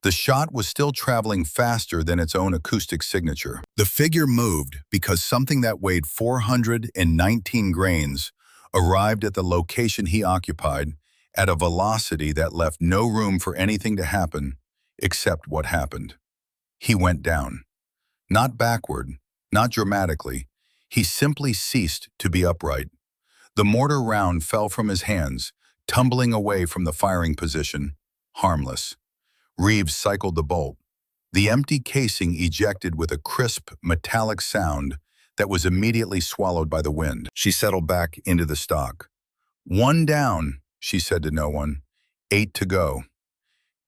S1: The shot was still traveling faster than its own acoustic signature. The figure moved because something that weighed 419 grains arrived at the location he occupied at a velocity that left no room for anything to happen except what happened. He went down. Not backward, not dramatically. He simply ceased to be upright. The mortar round fell from his hands, tumbling away from the firing position, harmless. Reeves cycled the bolt. The empty casing ejected with a crisp, metallic sound that was immediately swallowed by the wind. She settled back into the stock. 1 down, she said to no one. 8 to go.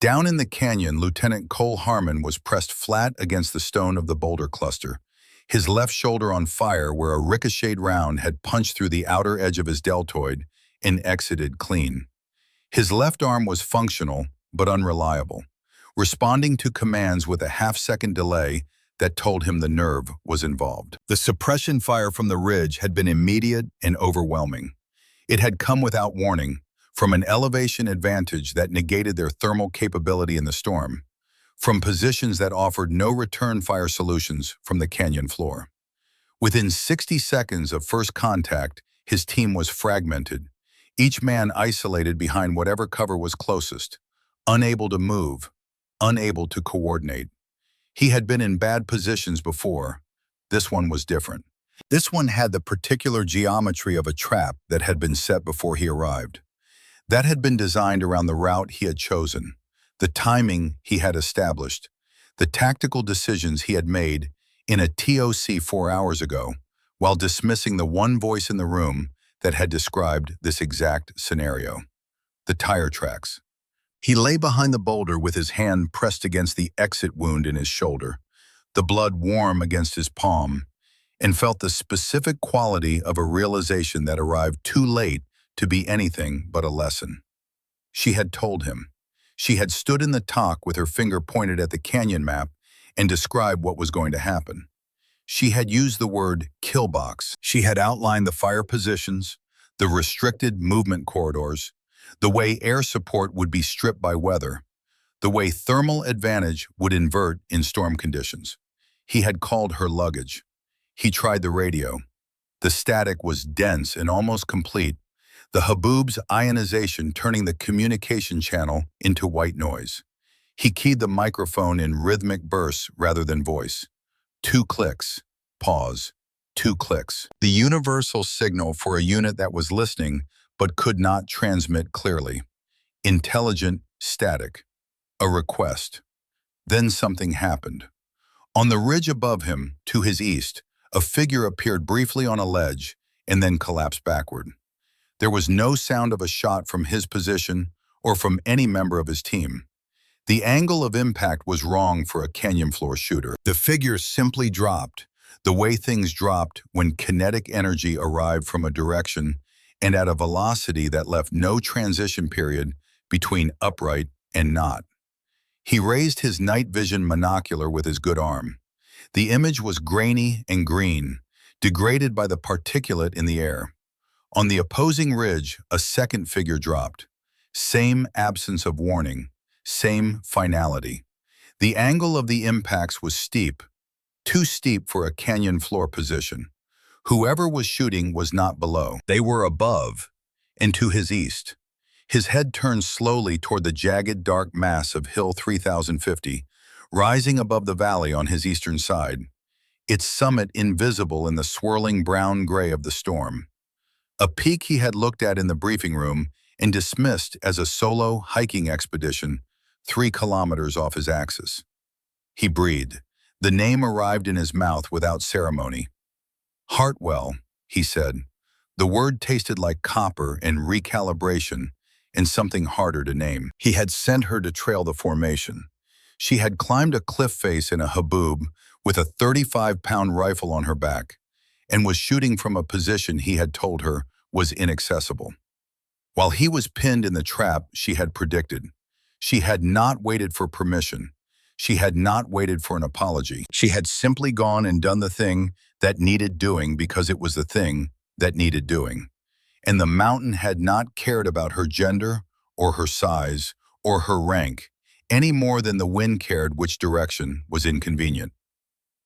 S1: Down in the canyon, Lieutenant Cole Harmon was pressed flat against the stone of the boulder cluster, his left shoulder on fire where a ricocheted round had punched through the outer edge of his deltoid and exited clean. His left arm was functional, but unreliable, responding to commands with a half-second delay that told him the nerve was involved. The suppression fire from the ridge had been immediate and overwhelming. It had come without warning, from an elevation advantage that negated their thermal capability in the storm, from positions that offered no return fire solutions from the canyon floor. Within 60 seconds of first contact, his team was fragmented, each man isolated behind whatever cover was closest, unable to move, unable to coordinate. He had been in bad positions before. This one was different. This one had the particular geometry of a trap that had been set before he arrived. That had been designed around the route he had chosen, the timing he had established, the tactical decisions he had made in a TOC 4 hours ago, while dismissing the one voice in the room that had described this exact scenario. The tire tracks. He lay behind the boulder with his hand pressed against the exit wound in his shoulder, the blood warm against his palm, and felt the specific quality of a realization that arrived too late to be anything but a lesson. She had told him. She had stood in the talk with her finger pointed at the canyon map and described what was going to happen. She had used the word kill box. She had outlined the fire positions, the restricted movement corridors, the way air support would be stripped by weather, the way thermal advantage would invert in storm conditions. He had called her luggage. He tried the radio. The static was dense and almost complete, the haboob's ionization turning the communication channel into white noise. He keyed the microphone in rhythmic bursts rather than voice. 2 clicks. Pause. 2 clicks. The universal signal for a unit that was listening but could not transmit clearly. Intelligent static. A request. Then something happened. On the ridge above him, to his east, a figure appeared briefly on a ledge and then collapsed backward. There was no sound of a shot from his position or from any member of his team. The angle of impact was wrong for a canyon floor shooter. The figure simply dropped, the way things dropped when kinetic energy arrived from a direction and at a velocity that left no transition period between upright and not. He raised his night vision monocular with his good arm. The image was grainy and green, degraded by the particulate in the air. On the opposing ridge, a second figure dropped. Same absence of warning, same finality. The angle of the impacts was steep, too steep for a canyon floor position. Whoever was shooting was not below. They were above, and to his east. His head turned slowly toward the jagged, dark mass of Hill 3050, rising above the valley on his eastern side, its summit invisible in the swirling brown-gray of the storm. A peak he had looked at in the briefing room and dismissed as a solo hiking expedition 3 kilometers off his axis. He breathed. The name arrived in his mouth without ceremony. Hartwell, he said. The word tasted like copper and recalibration and something harder to name. He had sent her to trail the formation. She had climbed a cliff face in a haboob with a 35-pound rifle on her back and was shooting from a position he had told her was inaccessible. While he was pinned in the trap she had predicted, she had not waited for permission. She had not waited for an apology. She had simply gone and done the thing that needed doing because it was the thing that needed doing. And the mountain had not cared about her gender or her size or her rank any more than the wind cared which direction was inconvenient.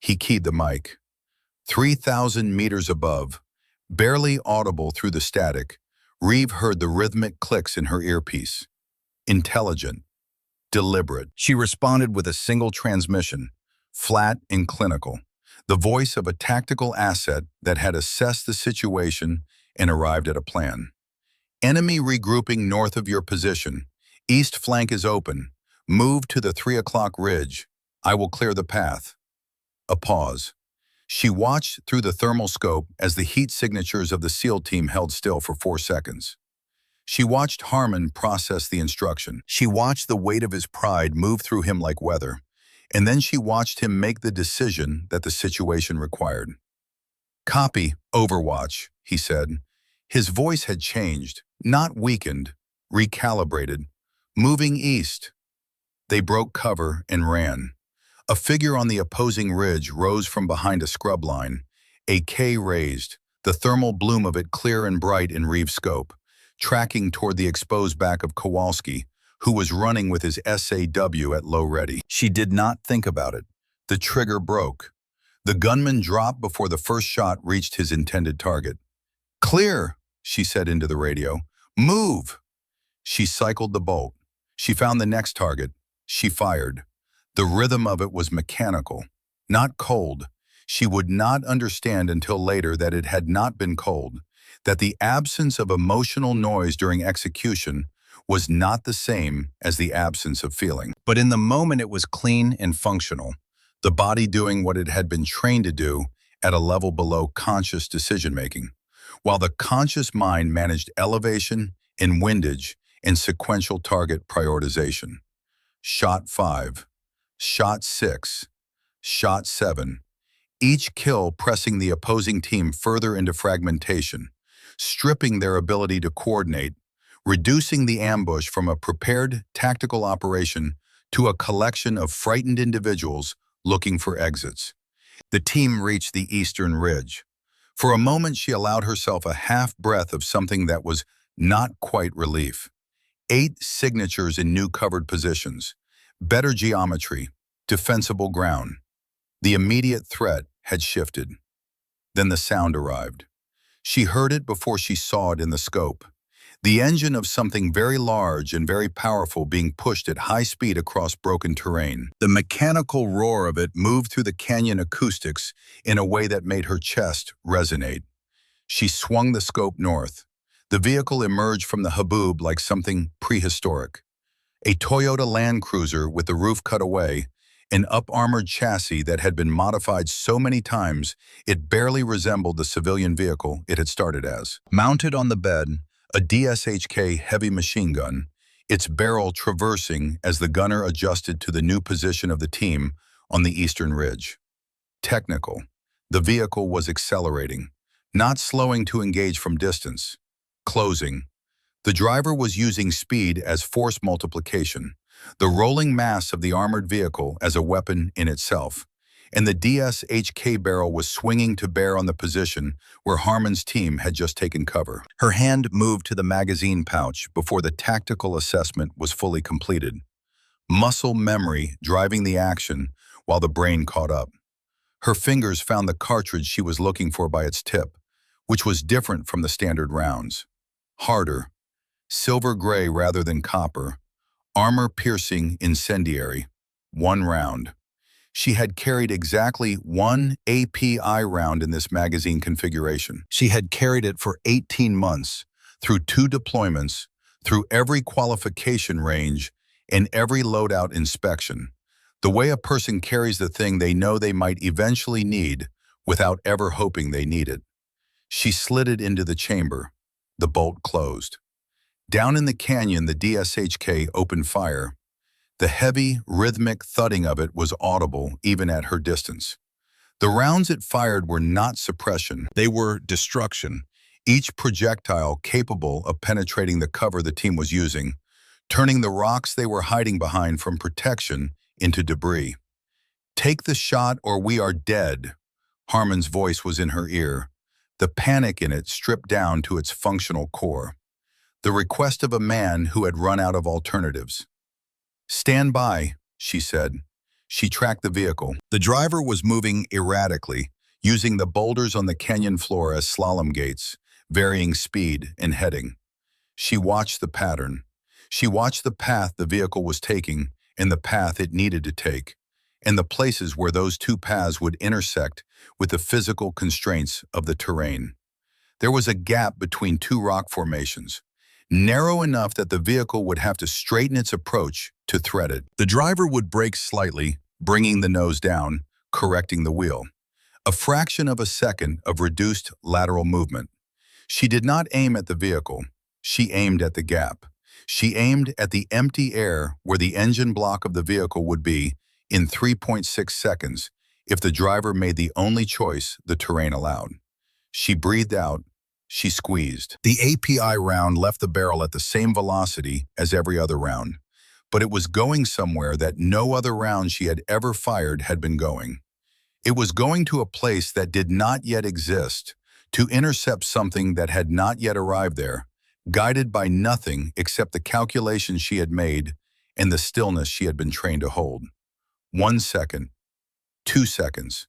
S1: He keyed the mic. 3,000 meters above, barely audible through the static, Reeve heard the rhythmic clicks in her earpiece. Intelligent, deliberate. She responded with a single transmission, flat and clinical, the voice of a tactical asset that had assessed the situation and arrived at a plan. Enemy regrouping north of your position. East flank is open. Move to the 3 o'clock ridge. I will clear the path. A pause. She watched through the thermal scope as the heat signatures of the SEAL team held still for 4 seconds. She watched Harmon process the instruction. She watched the weight of his pride move through him like weather. And then she watched him make the decision that the situation required. Copy, Overwatch, he said. His voice had changed, not weakened, recalibrated. Moving east. They broke cover and ran. A figure on the opposing ridge rose from behind a scrub line, a K raised, the thermal bloom of it clear and bright in Reeve's scope, tracking toward the exposed back of Kowalski, who was running with his SAW at low ready. She did not think about it. The trigger broke. The gunman dropped before the first shot reached his intended target. Clear, she said into the radio. Move! She cycled the bolt. She found the next target. She fired. The rhythm of it was mechanical, not cold. She would not understand until later that it had not been cold, that the absence of emotional noise during execution was not the same as the absence of feeling. But in the moment it was clean and functional, the body doing what it had been trained to do at a level below conscious decision-making, while the conscious mind managed elevation and windage and sequential target prioritization. Shot 5. Shot 6, shot 7, each kill pressing the opposing team further into fragmentation, stripping their ability to coordinate, reducing the ambush from a prepared tactical operation to a collection of frightened individuals looking for exits. The team reached the eastern ridge. For a moment she allowed herself a half-breath of something that was not quite relief. 8 signatures in new covered positions. Better geometry, defensible ground. The immediate threat had shifted. Then the sound arrived. She heard it before she saw it in the scope. The engine of something very large and very powerful being pushed at high speed across broken terrain. The mechanical roar of it moved through the canyon acoustics in a way that made her chest resonate. She swung the scope north. The vehicle emerged from the haboob like something prehistoric. A Toyota Land Cruiser with the roof cut away, an up-armored chassis that had been modified so many times it barely resembled the civilian vehicle it had started as. Mounted on the bed, a DSHK heavy machine gun, its barrel traversing as the gunner adjusted to the new position of the team on the eastern ridge. Technical. The vehicle was accelerating, not slowing to engage from distance. Closing. The driver was using speed as force multiplication, the rolling mass of the armored vehicle as a weapon in itself, and the DSHK barrel was swinging to bear on the position where Harmon's team had just taken cover. Her hand moved to the magazine pouch before the tactical assessment was fully completed. Muscle memory driving the action while the brain caught up. Her fingers found the cartridge she was looking for by its tip, which was different from the standard rounds. Harder, silver gray rather than copper, armor-piercing incendiary, 1 round. She had carried exactly 1 API round in this magazine configuration. She had carried it for 18 months, through 2 deployments, through every qualification range, and every loadout inspection. The way a person carries the thing they know they might eventually need without ever hoping they need it. She slid it into the chamber. The bolt closed. Down in the canyon, the DSHK opened fire. The heavy, rhythmic thudding of it was audible even at her distance. The rounds it fired were not suppression. They were destruction, each projectile capable of penetrating the cover the team was using, turning the rocks they were hiding behind from protection into debris. "Take the shot or we are dead." Harmon's voice was in her ear, the panic in it stripped down to its functional core. The request of a man who had run out of alternatives. "Stand by," she said. She tracked the vehicle. The driver was moving erratically, using the boulders on the canyon floor as slalom gates, varying speed and heading. She watched the pattern. She watched the path the vehicle was taking and the path it needed to take, and the places where those two paths would intersect with the physical constraints of the terrain. There was a gap between two rock formations, narrow enough that the vehicle would have to straighten its approach to thread it. The driver would brake slightly, bringing the nose down, correcting the wheel. A fraction of a second of reduced lateral movement. She did not aim at the vehicle. She aimed at the gap. She aimed at the empty air where the engine block of the vehicle would be in 3.6 seconds if the driver made the only choice the terrain allowed. She breathed out. She squeezed. The API round left the barrel at the same velocity as every other round, but it was going somewhere that no other round she had ever fired had been going. It was going to a place that did not yet exist, to intercept something that had not yet arrived there, guided by nothing except the calculations she had made and the stillness she had been trained to hold. 1 second. 2 seconds.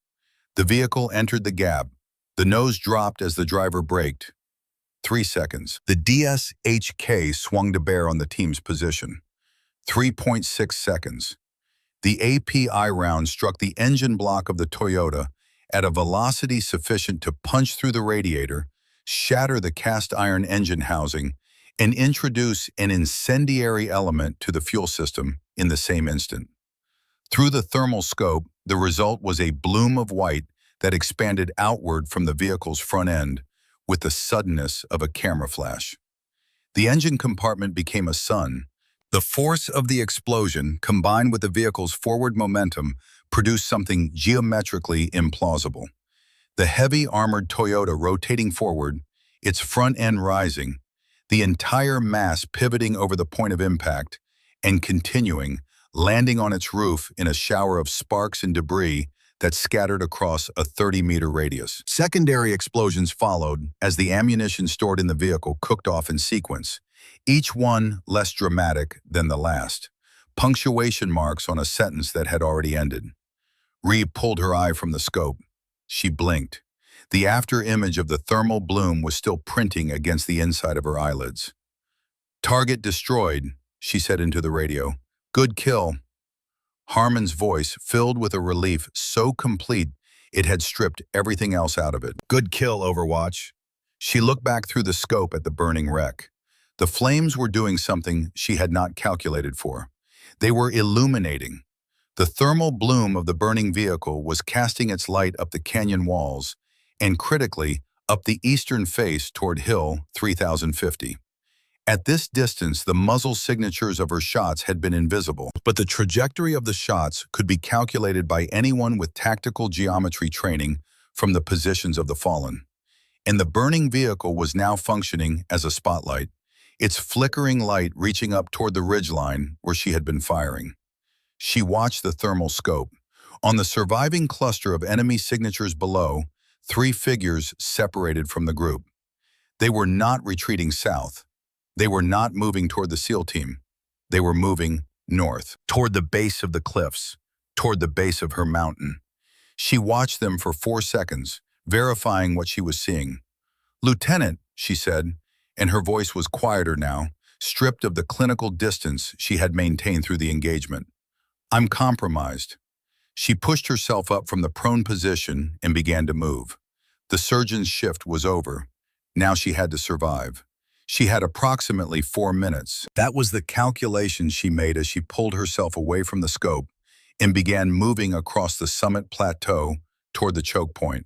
S1: The vehicle entered the gap. The nose dropped as the driver braked. 3 seconds. The DSHK swung to bear on the team's position. 3.6 seconds. The API round struck the engine block of the Toyota at a velocity sufficient to punch through the radiator, shatter the cast iron engine housing, and introduce an incendiary element to the fuel system in the same instant. Through the thermal scope, the result was a bloom of white that expanded outward from the vehicle's front end with the suddenness of a camera flash. The engine compartment became a sun. The force of the explosion, combined with the vehicle's forward momentum, produced something geometrically implausible. The heavy armored Toyota rotating forward, its front end rising, the entire mass pivoting over the point of impact, and continuing, landing on its roof in a shower of sparks and debris that scattered across a 30-meter radius. Secondary explosions followed as the ammunition stored in the vehicle cooked off in sequence, each one less dramatic than the last, punctuation marks on a sentence that had already ended. Reeve pulled her eye from the scope. She blinked. The after image of the thermal bloom was still printing against the inside of her eyelids. "Target destroyed," she said into the radio. "Good kill." Harmon's voice filled with a relief so complete it had stripped everything else out of it. "Good kill, Overwatch." She looked back through the scope at the burning wreck. The flames were doing something she had not calculated for. They were illuminating. The thermal bloom of the burning vehicle was casting its light up the canyon walls and, critically, up the eastern face toward Hill 3050. At this distance, the muzzle signatures of her shots had been invisible, but the trajectory of the shots could be calculated by anyone with tactical geometry training from the positions of the fallen. And the burning vehicle was now functioning as a spotlight, its flickering light reaching up toward the ridgeline where she had been firing. She watched the thermal scope. On the surviving cluster of enemy signatures below, 3 figures separated from the group. They were not retreating south. They were not moving toward the SEAL team. They were moving north, toward the base of the cliffs, toward the base of her mountain. She watched them for 4 seconds, verifying what she was seeing. "Lieutenant," she said, and her voice was quieter now, stripped of the clinical distance she had maintained through the engagement. "I'm compromised." She pushed herself up from the prone position and began to move. The surgeon's shift was over. Now she had to survive. She had approximately 4 minutes. That was the calculation she made as she pulled herself away from the scope and began moving across the summit plateau toward the choke point.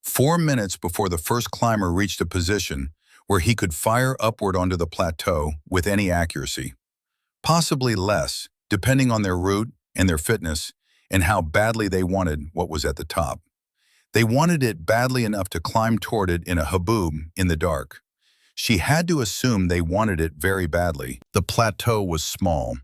S1: 4 minutes before the first climber reached a position where he could fire upward onto the plateau with any accuracy. Possibly less, depending on their route and their fitness and how badly they wanted what was at the top. They wanted it badly enough to climb toward it in a haboob in the dark. She had to assume they wanted it very badly. The plateau was small,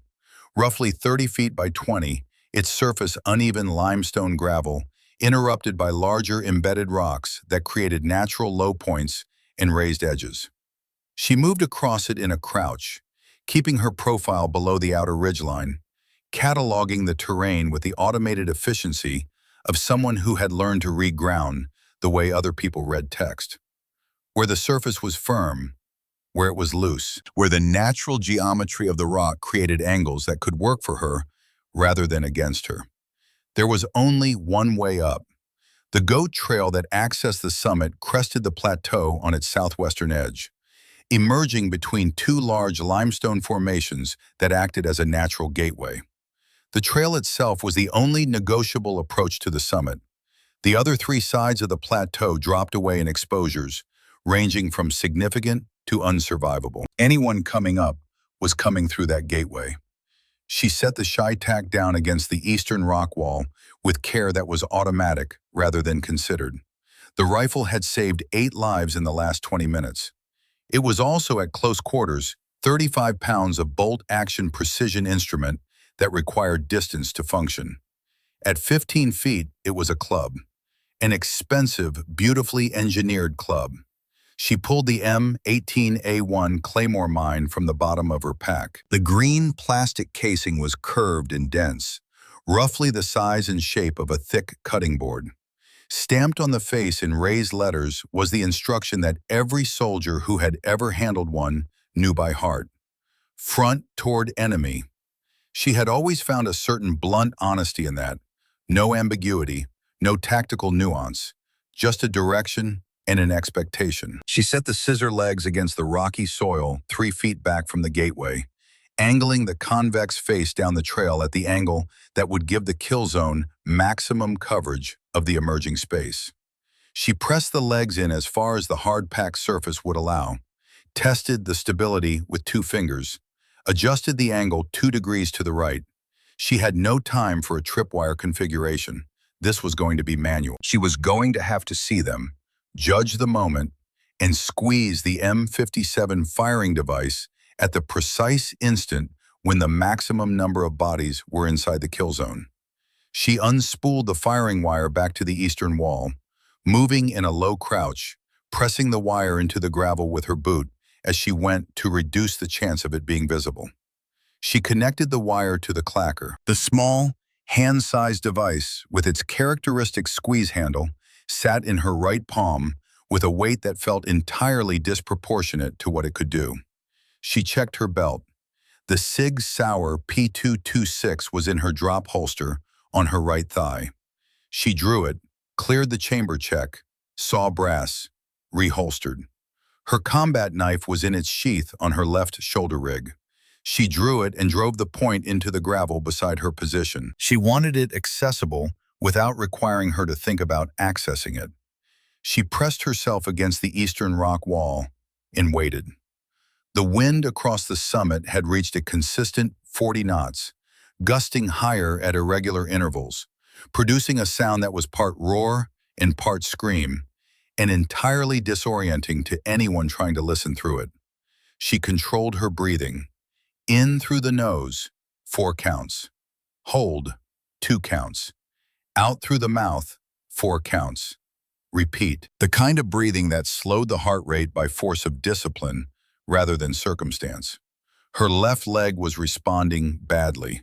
S1: roughly 30 feet by 20, its surface uneven limestone gravel, interrupted by larger embedded rocks that created natural low points and raised edges. She moved across it in a crouch, keeping her profile below the outer ridgeline, cataloging the terrain with the automated efficiency of someone who had learned to read ground the way other people read text. Where the surface was firm, where it was loose, where the natural geometry of the rock created angles that could work for her rather than against her. There was only one way up. The goat trail that accessed the summit crested the plateau on its southwestern edge, emerging between two large limestone formations that acted as a natural gateway. The trail itself was the only negotiable approach to the summit. The other three sides of the plateau dropped away in exposures, ranging from significant to unsurvivable. Anyone coming up was coming through that gateway. She set the shy tack down against the eastern rock wall with care that was automatic rather than considered. The rifle had saved 8 lives in the last 20 minutes. It was also at close quarters, 35 pounds of bolt-action precision instrument that required distance to function. At 15 feet, it was a club, an expensive, beautifully engineered club. She pulled the M18A1 Claymore mine from the bottom of her pack. The green plastic casing was curved and dense, roughly the size and shape of a thick cutting board. Stamped on the face in raised letters was the instruction that every soldier who had ever handled one knew by heart. Front toward enemy. She had always found a certain blunt honesty in that. No ambiguity, no tactical nuance, just a direction and an expectation. She set the scissor legs against the rocky soil 3 feet back from the gateway, angling the convex face down the trail at the angle that would give the kill zone maximum coverage of the emerging space. She pressed the legs in as far as the hard-packed surface would allow, tested the stability with 2 fingers, adjusted the angle 2 degrees to the right. She had no time for a tripwire configuration. This was going to be manual. She was going to have to see them, judge the moment, and squeeze the M57 firing device at the precise instant when the maximum number of bodies were inside the kill zone. She unspooled the firing wire back to the eastern wall, moving in a low crouch, pressing the wire into the gravel with her boot as she went to reduce the chance of it being visible. She connected the wire to the clacker. The small, hand-sized device, with its characteristic squeeze handle, sat in her right palm with a weight that felt entirely disproportionate to what it could do. She checked her belt. The Sig Sauer P226 was in her drop holster on her right thigh. She drew it, cleared the chamber check, saw brass, reholstered. Her combat knife was in its sheath on her left shoulder rig. She drew it and drove the point into the gravel beside her position. She wanted it accessible without requiring her to think about accessing it. She pressed herself against the eastern rock wall and waited. The wind across the summit had reached a consistent 40 knots, gusting higher at irregular intervals, producing a sound that was part roar and part scream, and entirely disorienting to anyone trying to listen through it. She controlled her breathing. In through the nose, 4 counts. Hold, 2 counts. Out through the mouth, 4 counts. Repeat. The kind of breathing that slowed the heart rate by force of discipline rather than circumstance. Her left leg was responding badly.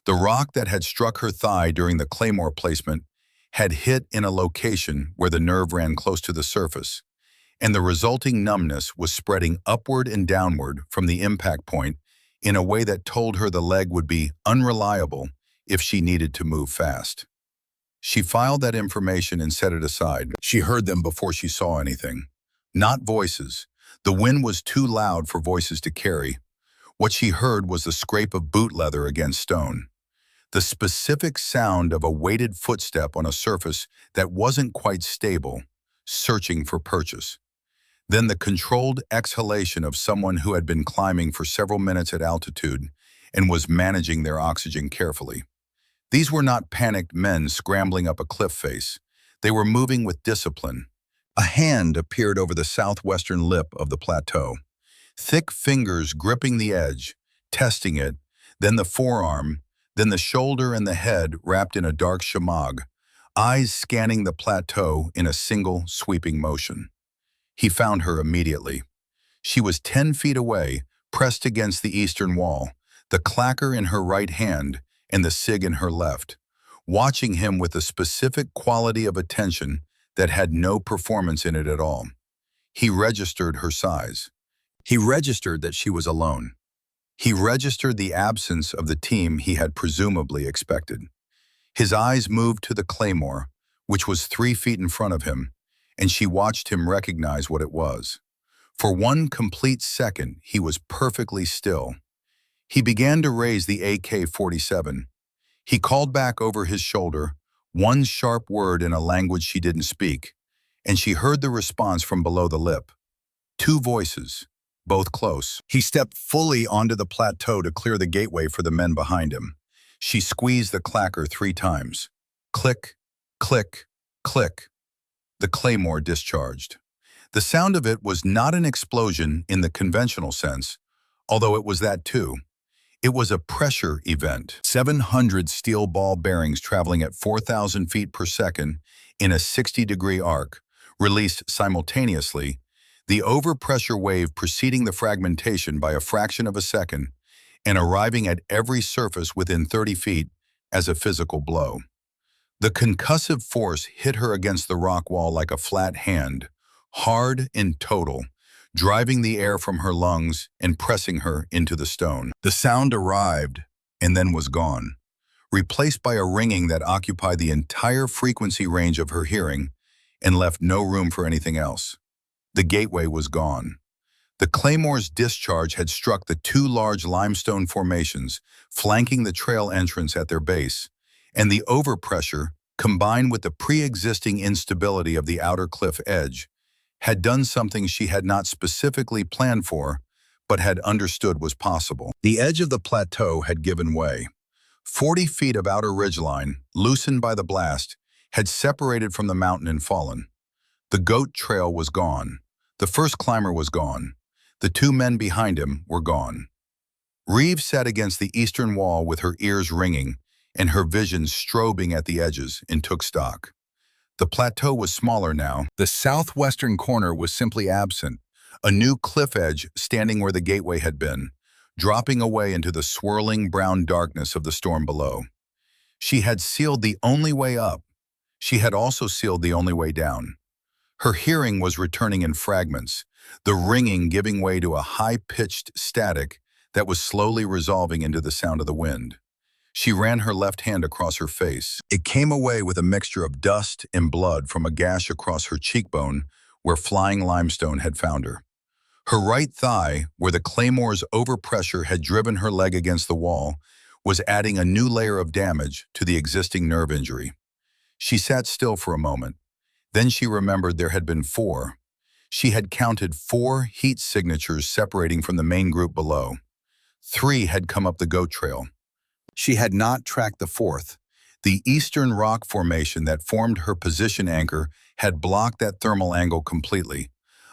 S1: The rock that had struck her thigh during the claymore placement had hit in a location where the nerve ran close to the surface, and the resulting numbness was spreading upward and downward from the impact point in a way that told her the leg would be unreliable if she needed to move fast. She filed that information and set it aside. She heard them before she saw anything. Not voices. The wind was too loud for voices to carry. What she heard was the scrape of boot leather against stone. The specific sound of a weighted footstep on a surface that wasn't quite stable, searching for purchase. Then the controlled exhalation of someone who had been climbing for several minutes at altitude and was managing their oxygen carefully. These were not panicked men scrambling up a cliff face. They were moving with discipline. A hand appeared over the southwestern lip of the plateau. Thick fingers gripping the edge, testing it, then the forearm, then the shoulder and the head wrapped in a dark shemagh, eyes scanning the plateau in a single sweeping motion. He found her immediately. She was 10 feet away, pressed against the eastern wall, the clacker in her right hand and the sig in her left, watching him with a specific quality of attention that had no performance in it at all. He registered her size. He registered that she was alone. He registered the absence of the team he had presumably expected. His eyes moved to the claymore, which was 3 feet in front of him, and she watched him recognize what it was. For one complete second, he was perfectly still. He began to raise the AK-47. He called back over his shoulder, one sharp word in a language she didn't speak, and she heard the response from below the lip. 2 voices, both close. He stepped fully onto the plateau to clear the gateway for the men behind him. She squeezed the clacker 3 times. Click, click, click. The claymore discharged. The sound of it was not an explosion in the conventional sense, although it was that too. It was a pressure event. 700 steel ball bearings traveling at 4,000 feet per second in a 60-degree arc, released simultaneously, the overpressure wave preceding the fragmentation by a fraction of a second and arriving at every surface within 30 feet as a physical blow. The concussive force hit her against the rock wall like a flat hand, hard and total, driving the air from her lungs and pressing her into the stone. The sound arrived and then was gone, replaced by a ringing that occupied the entire frequency range of her hearing and left no room for anything else. The gateway was gone. The claymore's discharge had struck the 2 large limestone formations flanking the trail entrance at their base, and the overpressure, combined with the pre-existing instability of the outer cliff edge, had done something she had not specifically planned for, but had understood was possible. The edge of the plateau had given way. 40 feet of outer ridgeline, loosened by the blast, had separated from the mountain and fallen. The goat trail was gone. The first climber was gone. The 2 men behind him were gone. Reeve sat against the eastern wall with her ears ringing and her vision strobing at the edges and took stock. The plateau was smaller now. The southwestern corner was simply absent, a new cliff edge standing where the gateway had been, dropping away into the swirling brown darkness of the storm below. She had sealed the only way up. She had also sealed the only way down. Her hearing was returning in fragments, the ringing giving way to a high-pitched static that was slowly resolving into the sound of the wind. She ran her left hand across her face. It came away with a mixture of dust and blood from a gash across her cheekbone where flying limestone had found her. Her right thigh, where the claymore's overpressure had driven her leg against the wall, was adding a new layer of damage to the existing nerve injury. She sat still for a moment. Then she remembered there had been 4. She had counted 4 heat signatures separating from the main group below. 3 had come up the goat trail. She had not tracked the 4th. The eastern rock formation that formed her position anchor had blocked that thermal angle completely.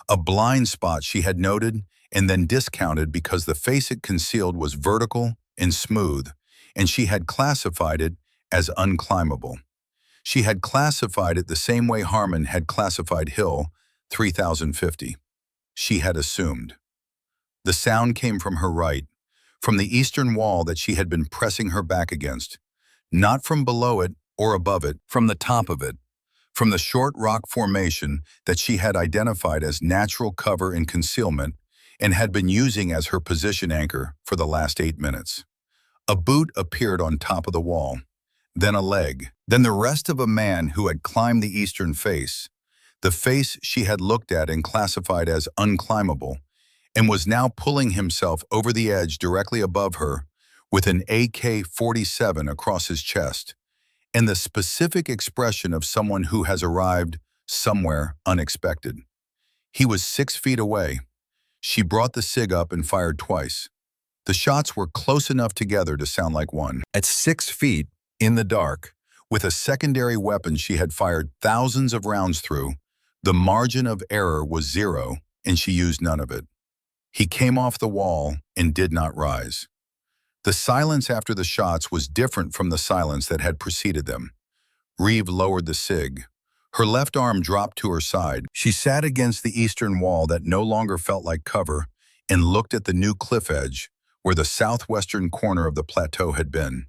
S1: A blind spot she had noted and then discounted because the face it concealed was vertical and smooth, and she had classified it as unclimbable. She had classified it the same way Harmon had classified Hill 3050. She had assumed. The sound came from her right, from the eastern wall that she had been pressing her back against, not from below it or above it, from the top of it, from the short rock formation that she had identified as natural cover and concealment and had been using as her position anchor for the last 8 minutes. A boot appeared on top of the wall, then a leg, then the rest of a man who had climbed the eastern face, the face she had looked at and classified as unclimbable, and was now pulling himself over the edge directly above her with an AK-47 across his chest, and the specific expression of someone who has arrived somewhere unexpected. He was 6 feet away. She brought the SIG up and fired twice. The shots were close enough together to sound like one. At 6 feet, in the dark, with a secondary weapon she had fired thousands of rounds through, the margin of error was 0, and she used none of it. He came off the wall and did not rise. The silence after the shots was different from the silence that had preceded them. Reeve lowered the SIG. Her left arm dropped to her side. She sat against the eastern wall that no longer felt like cover and looked at the new cliff edge where the southwestern corner of the plateau had been.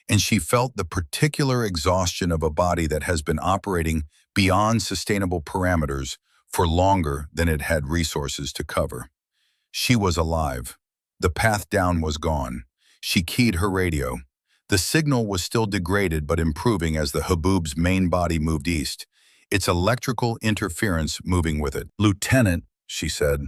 S1: And she felt the particular exhaustion of a body that has been operating beyond sustainable parameters for longer than it had resources to cover. She was alive. The path down was gone. She keyed her radio. The signal was still degraded but improving as the Haboob's main body moved east, its electrical interference moving with it. "Lieutenant," she said.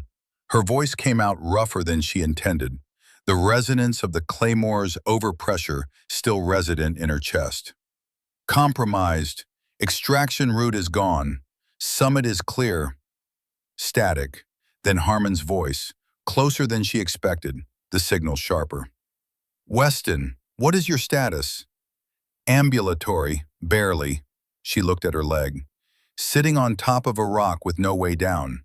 S1: Her voice came out rougher than she intended, the resonance of the Claymore's overpressure still resident in her chest. "Compromised. Extraction route is gone. Summit is clear." Static. Then Harmon's voice, closer than she expected, the signal sharper. "Weston, what is your status?" "Ambulatory, barely." She looked at her leg. "Sitting on top of a rock with no way down."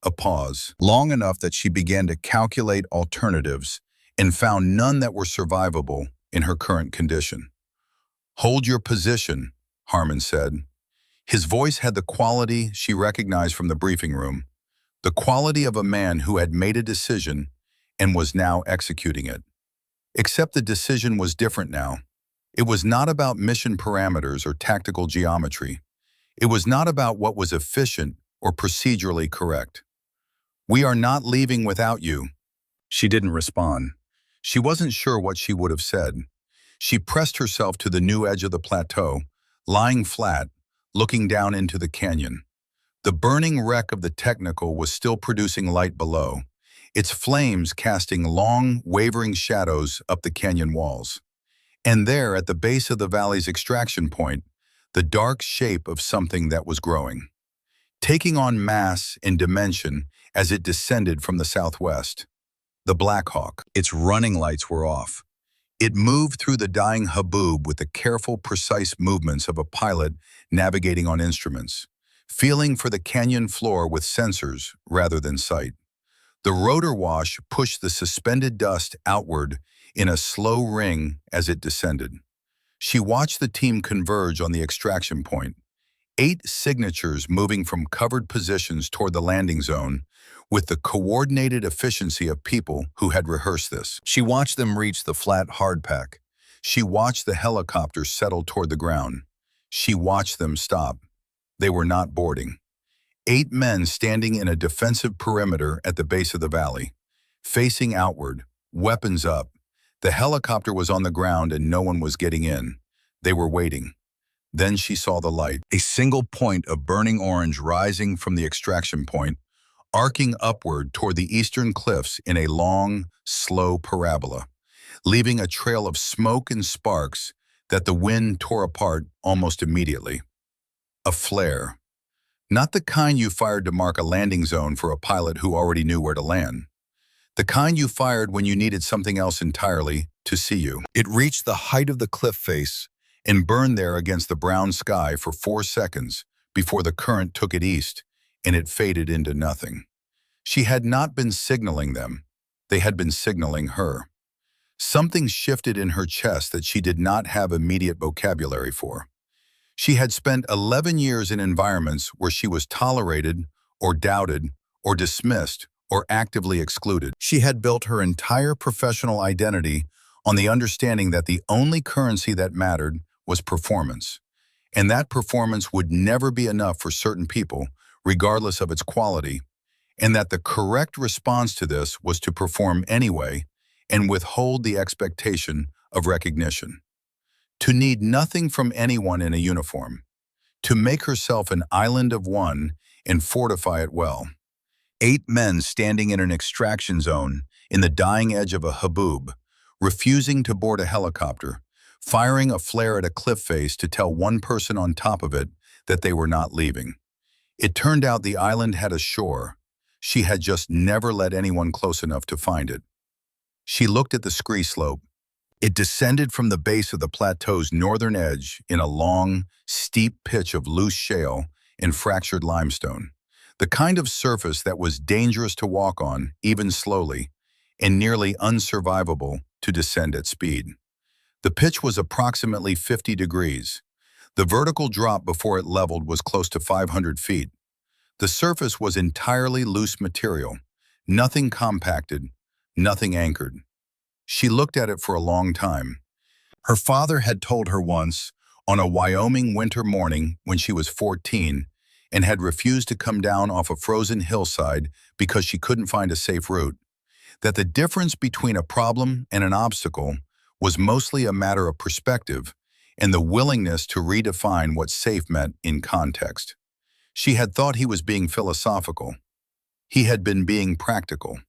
S1: A pause, long enough that she began to calculate alternatives and found none that were survivable in her current condition. "Hold your position," Harmon said. His voice had the quality she recognized from the briefing room, the quality of a man who had made a decision and was now executing it. Except the decision was different now. It was not about mission parameters or tactical geometry. It was not about what was efficient or procedurally correct. "We are not leaving without you." She didn't respond. She wasn't sure what she would have said. She pressed herself to the new edge of the plateau, lying flat, looking down into the canyon. The burning wreck of the Technical was still producing light below, its flames casting long, wavering shadows up the canyon walls. And there, at the base of the valley's extraction point, the dark shape of something that was growing, taking on mass and dimension as it descended from the southwest. The Black Hawk. Its running lights were off. It moved through the dying Haboob with the careful, precise movements of a pilot navigating on instruments, feeling for the canyon floor with sensors rather than sight. The rotor wash pushed the suspended dust outward in a slow ring as it descended. She watched the team converge on the extraction point, 8 signatures moving from covered positions toward the landing zone with the coordinated efficiency of people who had rehearsed this. She watched them reach the flat hardpack. She watched the helicopters settle toward the ground. She watched them stop. They were not boarding. 8 men standing in a defensive perimeter at the base of the valley, facing outward, weapons up. The helicopter was on the ground and no one was getting in. They were waiting. Then she saw the light, a single point of burning orange rising from the extraction point, arcing upward toward the eastern cliffs in a long, slow parabola, leaving a trail of smoke and sparks that the wind tore apart almost immediately. A flare. Not the kind you fired to mark a landing zone for a pilot who already knew where to land. The kind you fired when you needed something else entirely to see you. It reached the height of the cliff face and burned there against the brown sky for 4 seconds before the current took it east, and it faded into nothing. She had not been signaling them. They had been signaling her. Something shifted in her chest that she did not have immediate vocabulary for. She had spent 11 years in environments where she was tolerated or doubted or dismissed or actively excluded. She had built her entire professional identity on the understanding that the only currency that mattered was performance, and that performance would never be enough for certain people, regardless of its quality, and that the correct response to this was to perform anyway and withhold the expectation of recognition. To need nothing from anyone in a uniform, to make herself an island of one and fortify it well. 8 men standing in an extraction zone in the dying edge of a Haboob, refusing to board a helicopter, firing a flare at a cliff face to tell one person on top of it that they were not leaving. It turned out the island had a shore. She had just never let anyone close enough to find it. She looked at the scree slope. It descended from the base of the plateau's northern edge in a long, steep pitch of loose shale and fractured limestone, the kind of surface that was dangerous to walk on, even slowly, and nearly unsurvivable to descend at speed. The pitch was approximately 50 degrees. The vertical drop before it leveled was close to 500 feet. The surface was entirely loose material, nothing compacted, nothing anchored. She looked at it for a long time. Her father had told her once, on a Wyoming winter morning when she was 14, and had refused to come down off a frozen hillside because she couldn't find a safe route, that the difference between a problem and an obstacle was mostly a matter of perspective and the willingness to redefine what safe meant in context. She had thought he was being philosophical. He had been being practical.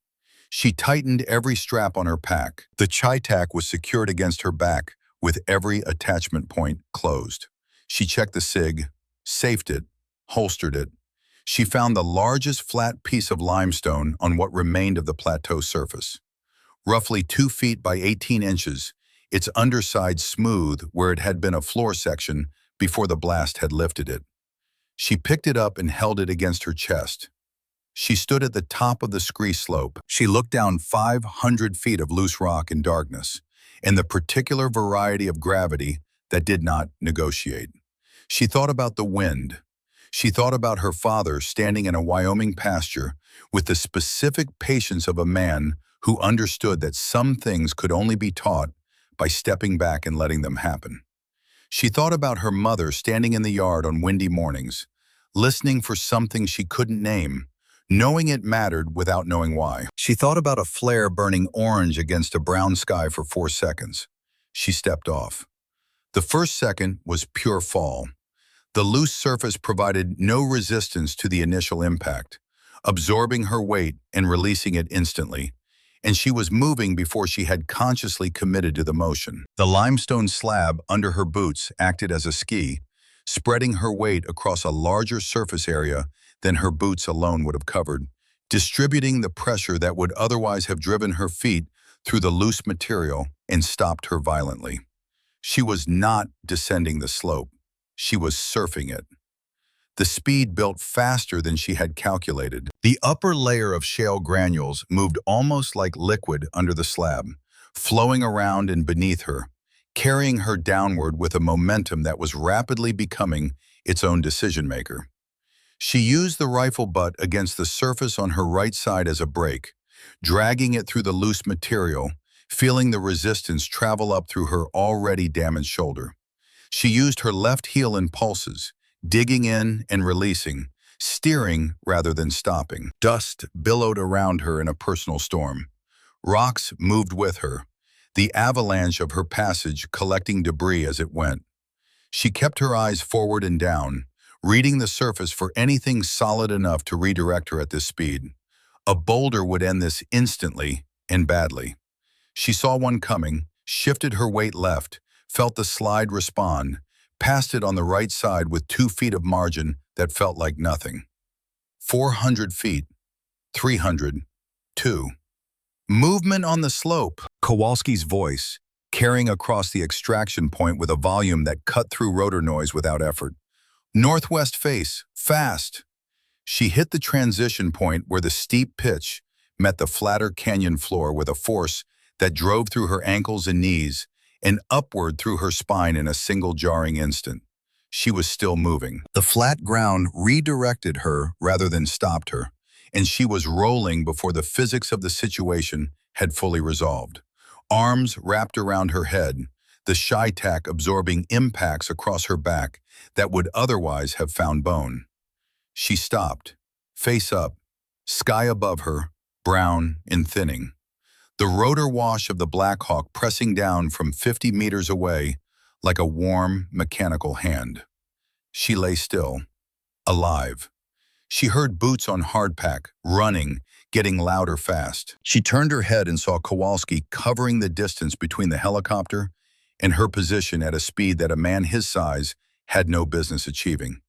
S1: She tightened every strap on her pack. The chai tack was secured against her back with every attachment point closed. She checked the SIG, safed it, holstered it. She found the largest flat piece of limestone on what remained of the plateau surface. Roughly 2 feet by 18 inches, its underside smooth where it had been a floor section before the blast had lifted it. She picked it up and held it against her chest. She stood at the top of the scree slope. She looked down 500 feet of loose rock in darkness, and the particular variety of gravity that did not negotiate. She thought about the wind. She thought about her father standing in a Wyoming pasture with the specific patience of a man who understood that some things could only be taught by stepping back and letting them happen. She thought about her mother standing in the yard on windy mornings, listening for something she couldn't name, knowing it mattered without knowing why. She thought about a flare burning orange against a brown sky for 4 seconds. She stepped off. The first second was pure fall. The loose surface provided no resistance to the initial impact, absorbing her weight and releasing it instantly, and she was moving before she had consciously committed to the motion. The limestone slab under her boots acted as a ski, spreading her weight across a larger surface area than her boots alone would have covered, distributing the pressure that would otherwise have driven her feet through the loose material and stopped her violently. She was not descending the slope. She was surfing it. The speed built faster than she had calculated. The upper layer of shale granules moved almost like liquid under the slab, flowing around and beneath her, carrying her downward with a momentum that was rapidly becoming its own decision-maker. She used the rifle butt against the surface on her right side as a brake, dragging it through the loose material, feeling the resistance travel up through her already damaged shoulder. She used her left heel in pulses, digging in and releasing, steering rather than stopping. Dust billowed around her in a personal storm. Rocks moved with her, the avalanche of her passage collecting debris as it went. She kept her eyes forward and down, reading the surface for anything solid enough to redirect her at this speed. A boulder would end this instantly and badly. She saw one coming, shifted her weight left, felt the slide respond, passed it on the right side with 2 feet of margin that felt like nothing. 400 feet, 300, 2. Movement on the slope. Kowalski's voice, carrying across the extraction point with a volume that cut through rotor noise without effort. Northwest face, fast. She hit the transition point where the steep pitch met the flatter canyon floor with a force that drove through her ankles and knees and upward through her spine in a single jarring instant. She was still moving. The flat ground redirected her rather than stopped her, and she was rolling before the physics of the situation had fully resolved. Arms wrapped around her head, the shy tack absorbing impacts across her back that would otherwise have found bone. She stopped, face up, sky above her, brown and thinning. The rotor wash of the Black Hawk pressing down from 50 meters away like a warm, mechanical hand. She lay still, alive. She heard boots on hardpack, running, getting louder fast. She turned her head and saw Kowalski covering the distance between the helicopter and her position at a speed that a man his size had no business achieving.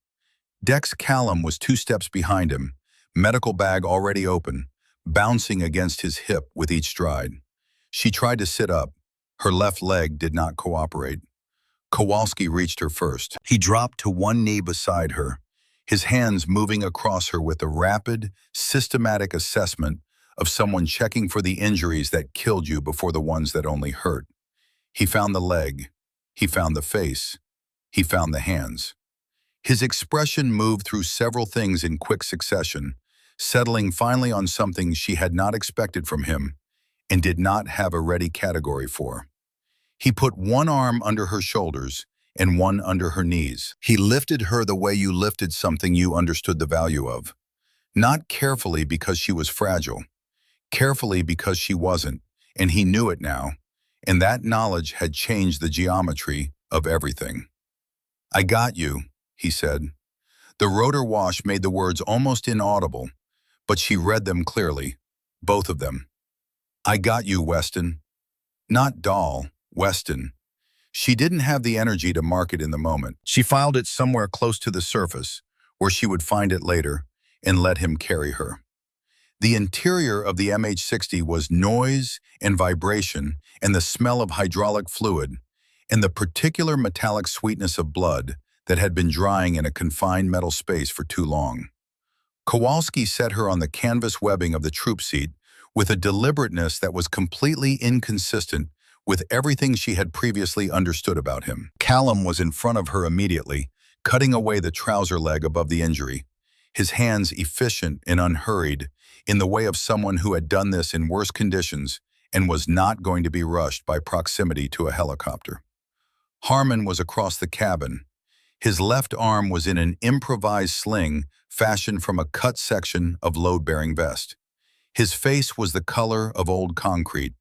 S1: Dex Callum was 2 steps behind him, medical bag already open, bouncing against his hip with each stride. She tried to sit up. Her left leg did not cooperate. Kowalski reached her first. He dropped to one knee beside her, his hands moving across her with a rapid, systematic assessment of someone checking for the injuries that killed you before the ones that only hurt. He found the leg. He found the face. He found the hands. His expression moved through several things in quick succession, settling finally on something she had not expected from him and did not have a ready category for. He put one arm under her shoulders and one under her knees. He lifted her the way you lifted something you understood the value of. Not carefully because she was fragile, carefully because she wasn't, and he knew it now, and that knowledge had changed the geometry of everything. "I got you," he said. The rotor wash made the words almost inaudible, but she read them clearly, both of them. "I got you, Weston." Not doll, Weston. She didn't have the energy to mark it in the moment. She filed it somewhere close to the surface, where she would find it later, and let him carry her. The interior of the MH-60 was noise and vibration and the smell of hydraulic fluid and the particular metallic sweetness of blood that had been drying in a confined metal space for too long. Kowalski set her on the canvas webbing of the troop seat with a deliberateness that was completely inconsistent with everything she had previously understood about him. Callum was in front of her immediately, cutting away the trouser leg above the injury, his hands efficient and unhurried, in the way of someone who had done this in worse conditions and was not going to be rushed by proximity to a helicopter. Harmon was across the cabin. His left arm was in an improvised sling fashioned from a cut section of load-bearing vest. His face was the color of old concrete,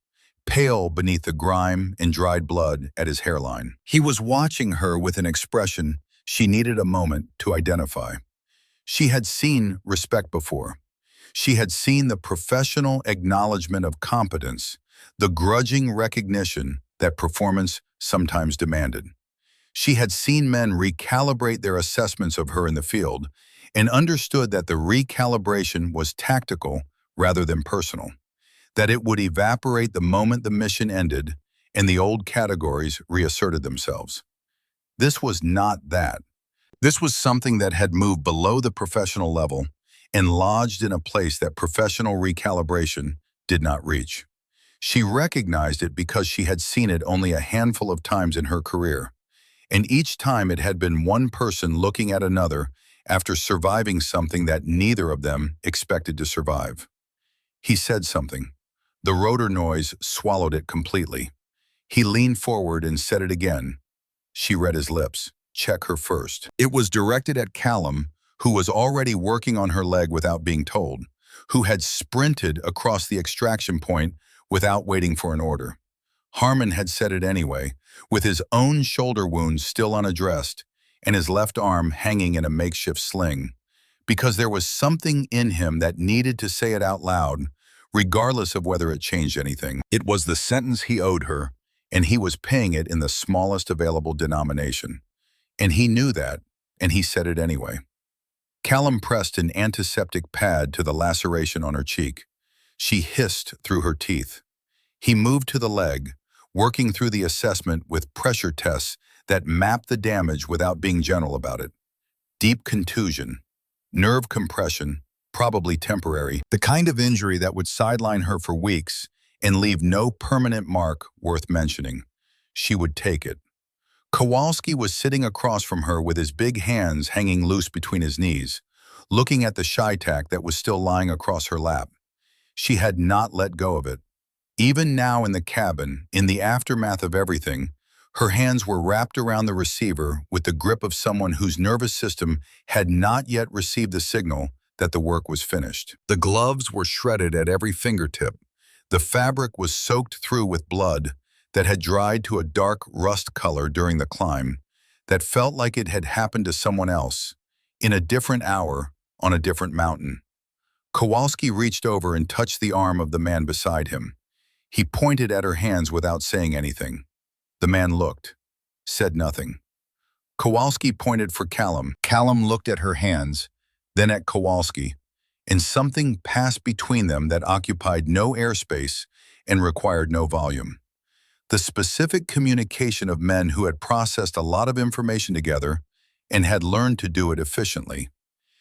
S1: pale beneath the grime and dried blood at his hairline. He was watching her with an expression she needed a moment to identify. She had seen respect before. She had seen the professional acknowledgement of competence, the grudging recognition that performance sometimes demanded. She had seen men recalibrate their assessments of her in the field and understood that the recalibration was tactical rather than personal, that it would evaporate the moment the mission ended and the old categories reasserted themselves. This was not that. This was something that had moved below the professional level and lodged in a place that professional recalibration did not reach. She recognized it because she had seen it only a handful of times in her career, and each time it had been one person looking at another after surviving something that neither of them expected to survive. He said something. The rotor noise swallowed it completely. He leaned forward and said it again. She read his lips. "Check her first." It was directed at Callum, who was already working on her leg without being told, who had sprinted across the extraction point without waiting for an order. Harmon had said it anyway, with his own shoulder wound still unaddressed and his left arm hanging in a makeshift sling, because there was something in him that needed to say it out loud, regardless of whether it changed anything. It was the sentence he owed her, and he was paying it in the smallest available denomination. And he knew that, and he said it anyway. Callum pressed an antiseptic pad to the laceration on her cheek. She hissed through her teeth. He moved to the leg, working through the assessment with pressure tests that mapped the damage without being gentle about it. Deep contusion, nerve compression, probably temporary, the kind of injury that would sideline her for weeks and leave no permanent mark worth mentioning. She would take it. Kowalski was sitting across from her with his big hands hanging loose between his knees, looking at the Shytac that was still lying across her lap. She had not let go of it. Even now in the cabin, in the aftermath of everything, her hands were wrapped around the receiver with the grip of someone whose nervous system had not yet received the signal that the work was finished. The gloves were shredded at every fingertip. The fabric was soaked through with blood that had dried to a dark rust color during the climb, that felt like it had happened to someone else, in a different hour, on a different mountain. Kowalski reached over and touched the arm of the man beside him. He pointed at her hands without saying anything. The man looked, said nothing. Kowalski pointed for Callum. Callum looked at her hands, then at Kowalski, and something passed between them that occupied no airspace and required no volume. The specific communication of men who had processed a lot of information together and had learned to do it efficiently.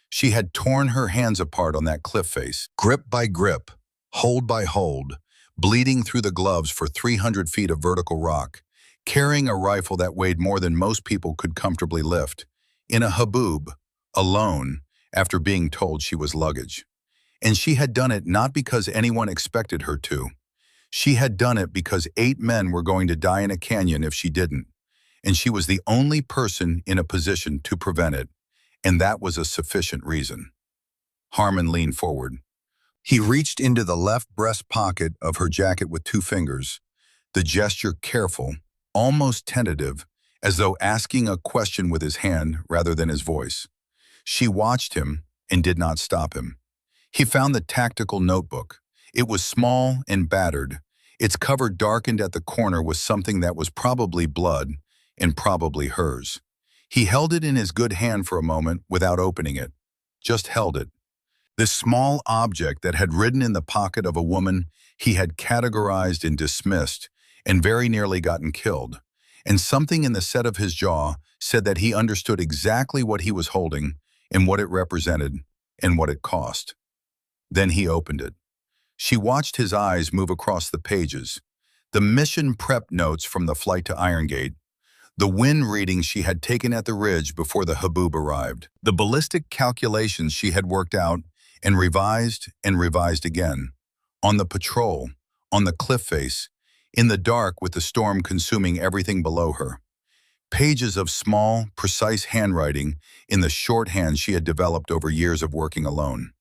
S1: She had torn her hands apart on that cliff face, grip by grip, hold by hold, bleeding through the gloves for 300 feet of vertical rock, carrying a rifle that weighed more than most people could comfortably lift, in a haboob, alone, after being told she was luggage. And she had done it not because anyone expected her to. She had done it because 8 men were going to die in a canyon if she didn't, and she was the only person in a position to prevent it, and that was a sufficient reason. Harmon leaned forward. He reached into the left breast pocket of her jacket with 2 fingers, the gesture careful, almost tentative, as though asking a question with his hand rather than his voice. She watched him and did not stop him. He found the tactical notebook. It was small and battered, its cover darkened at the corner with something that was probably blood and probably hers. He held it in his good hand for a moment without opening it, just held it. This small object that had ridden in the pocket of a woman he had categorized and dismissed and very nearly gotten killed, and something in the set of his jaw said that he understood exactly what he was holding and what it represented and what it cost. Then he opened it. She watched his eyes move across the pages, the mission prep notes from the flight to Iron Gate, the wind readings she had taken at the ridge before the haboob arrived, the ballistic calculations she had worked out and revised again, on the patrol, on the cliff face, in the dark with the storm consuming everything below her. Pages of small, precise handwriting in the shorthand she had developed over years of working alone.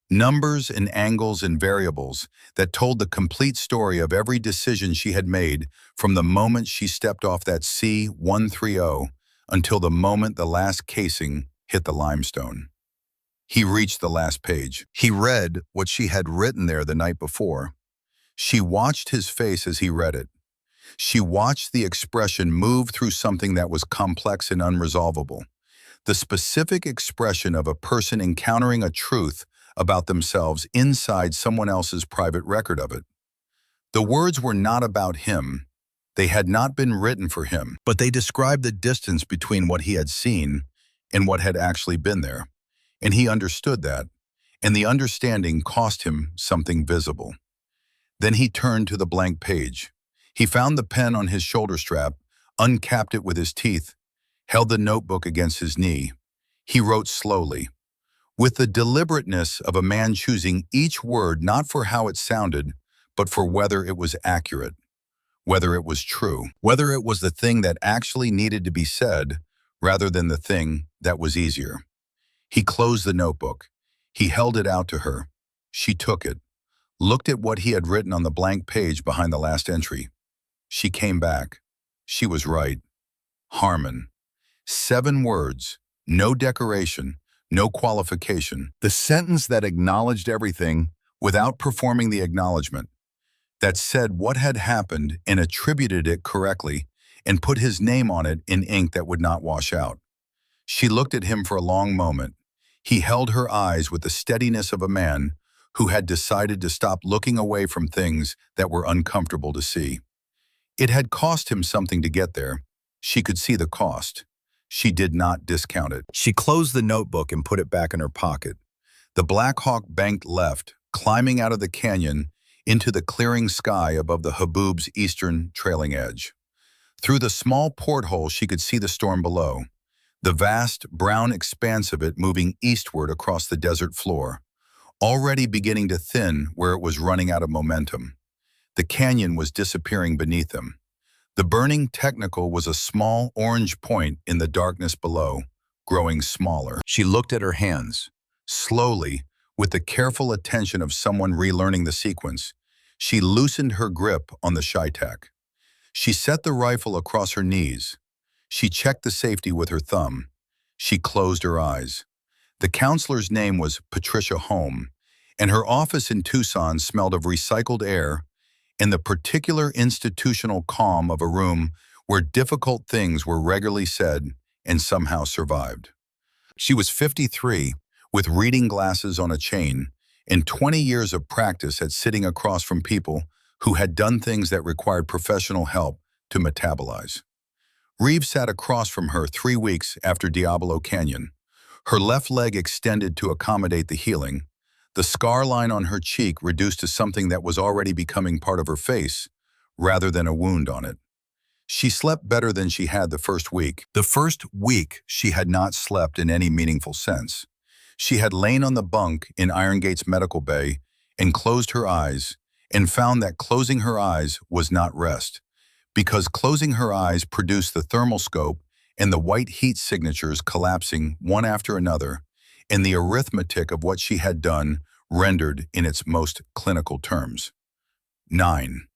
S1: Numbers and angles and variables that told the complete story of every decision she had made from the moment she stepped off that C-130 until the moment the last casing hit the limestone. He reached the last page. He read what she had written there the night before. She watched his face as he read it. She watched the expression move through something that was complex and unresolvable. The specific expression of a person encountering a truth about themselves inside someone else's private record of it. The words were not about him. They had not been written for him, but they described the distance between what he had seen and what had actually been there. And he understood that, and the understanding cost him something visible. Then he turned to the blank page. He found the pen on his shoulder strap, uncapped it with his teeth, held the notebook against his knee. He wrote slowly, with the deliberateness of a man choosing each word not for how it sounded, but for whether it was accurate, whether it was true, whether it was the thing that actually needed to be said rather than the thing that was easier. He closed the notebook. He held it out to her. She took it, looked at what he had written on the blank page behind the last entry. She came back. She was right. Harmon. 7 words, no decoration, no qualification. The sentence that acknowledged everything without performing the acknowledgement, that said what had happened and attributed it correctly and put his name on it in ink that would not wash out. She looked at him for a long moment. He held her eyes with the steadiness of a man who had decided to stop looking away from things that were uncomfortable to see. It had cost him something to get there. She could see the cost. She did not discount it. She closed the notebook and put it back in her pocket. The Black Hawk banked left, climbing out of the canyon into the clearing sky above the haboob's eastern trailing edge. Through the small porthole she could see the storm below, the vast brown expanse of it moving eastward across the desert floor, already beginning to thin where it was running out of momentum. The canyon was disappearing beneath them. The burning technical was a small orange point in the darkness below, growing smaller. She looked at her hands. Slowly, with the careful attention of someone relearning the sequence, she loosened her grip on the Shitak. She set the rifle across her knees. She checked the safety with her thumb. She closed her eyes. The counselor's name was Patricia Home, and her office in Tucson smelled of recycled air and the particular institutional calm of a room where difficult things were regularly said and somehow survived. She was 53, with reading glasses on a chain, and 20 years of practice at sitting across from people who had done things that required professional help to metabolize. Reeve sat across from her 3 weeks after Diablo Canyon, her left leg extended to accommodate the healing, The scar line on her cheek reduced to something that was already becoming part of her face, rather than a wound on it. She slept better than she had the first week. The first week, she had not slept in any meaningful sense. She had lain on the bunk in Irongate's medical bay and closed her eyes and found that closing her eyes was not rest, because closing her eyes produced the thermal scope and the white heat signatures collapsing one after another, and the arithmetic of what she had done rendered in its most clinical terms. 9.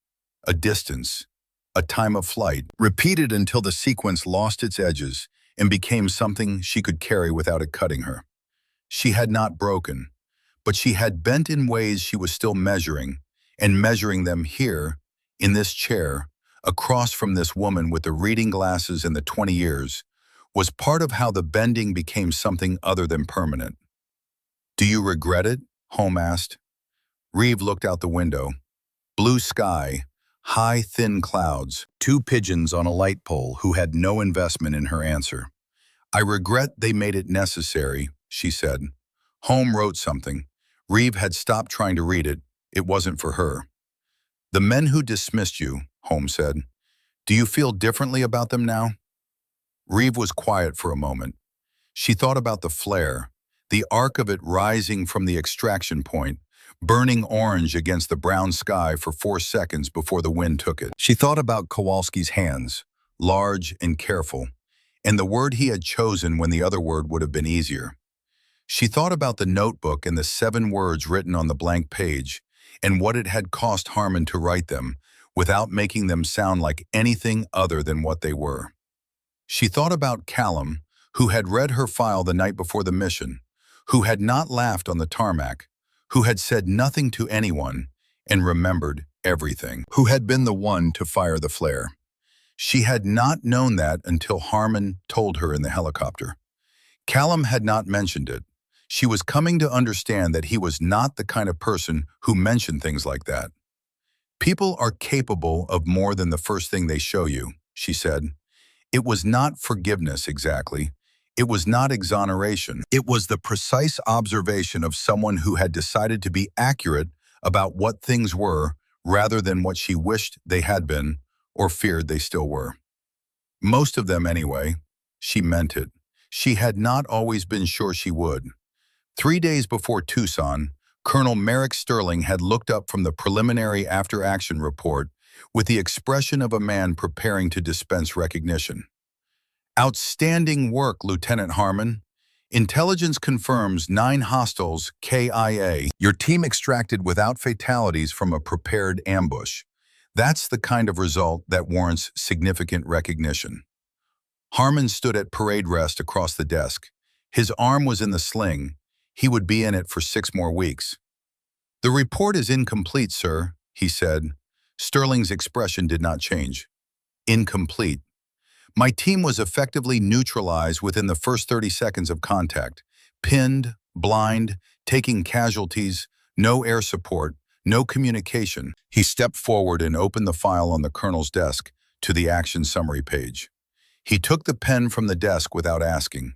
S1: A distance, a time of flight, repeated until the sequence lost its edges and became something she could carry without it cutting her. She had not broken, but she had bent in ways she was still measuring, and measuring them here, in this chair, across from this woman with the reading glasses and the 20 years, was part of how the bending became something other than permanent. "Do you regret it?" Holm asked. Reeve looked out the window. Blue sky, high, thin clouds, two pigeons on a light pole who had no investment in her answer. "I regret they made it necessary," she said. Holm wrote something. Reeve had stopped trying to read it. It wasn't for her. "The men who dismissed you," Holm said, "do you feel differently about them now?" Reeve was quiet for a moment. She thought about the flare, the arc of it rising from the extraction point, burning orange against the brown sky for 4 seconds before the wind took it. She thought about Kowalski's hands, large and careful, and the word he had chosen when the other word would have been easier. She thought about the notebook and the 7 words written on the blank page, and what it had cost Harmon to write them, without making them sound like anything other than what they were. She thought about Callum, who had read her file the night before the mission, who had not laughed on the tarmac, who had said nothing to anyone and remembered everything, who had been the one to fire the flare. She had not known that until Harmon told her in the helicopter. Callum had not mentioned it. She was coming to understand that he was not the kind of person who mentioned things like that. "People are capable of more than the first thing they show you," she said. It was not forgiveness exactly. It was not exoneration. It was the precise observation of someone who had decided to be accurate about what things were rather than what she wished they had been or feared they still were. Most of them anyway. She meant it. She had not always been sure she would. 3 days before Tucson, Colonel Merrick Sterling had looked up from the preliminary after-action report with the expression of a man preparing to dispense recognition. "Outstanding work, Lieutenant Harmon. Intelligence confirms 9 hostiles, KIA. Your team extracted without fatalities from a prepared ambush. That's the kind of result that warrants significant recognition." Harmon stood at parade rest across the desk. His arm was in the sling. He would be in it for 6 more weeks. "The report is incomplete, sir," he said. Sterling's expression did not change. "Incomplete. My team was effectively neutralized within the first 30 seconds of contact. Pinned, blind, taking casualties, no air support, no communication." He stepped forward and opened the file on the colonel's desk to the action summary page. He took the pen from the desk without asking.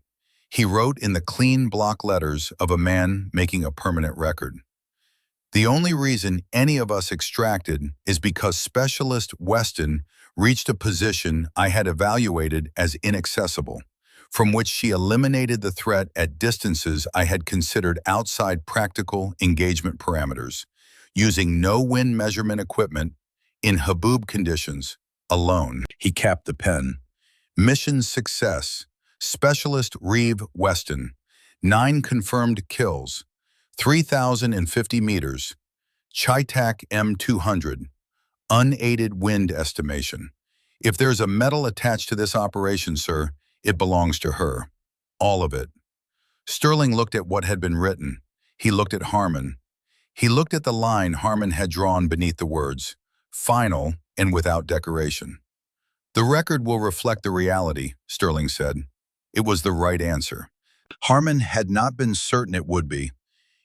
S1: He wrote in the clean block letters of a man making a permanent record. "The only reason any of us extracted is because Specialist Weston reached a position I had evaluated as inaccessible, from which she eliminated the threat at distances I had considered outside practical engagement parameters, using no wind measurement equipment, in Haboob conditions, alone." He capped the pen. "Mission success. Specialist Reeve Weston. 9 confirmed kills. 3,050 meters. Chitak M200. Unaided wind estimation. If there's a medal attached to this operation, sir, it belongs to her. All of it." Sterling looked at what had been written. He looked at Harmon. He looked at the line Harmon had drawn beneath the words, "Final and without decoration." "The record will reflect the reality," Sterling said. It was the right answer. Harmon had not been certain it would be,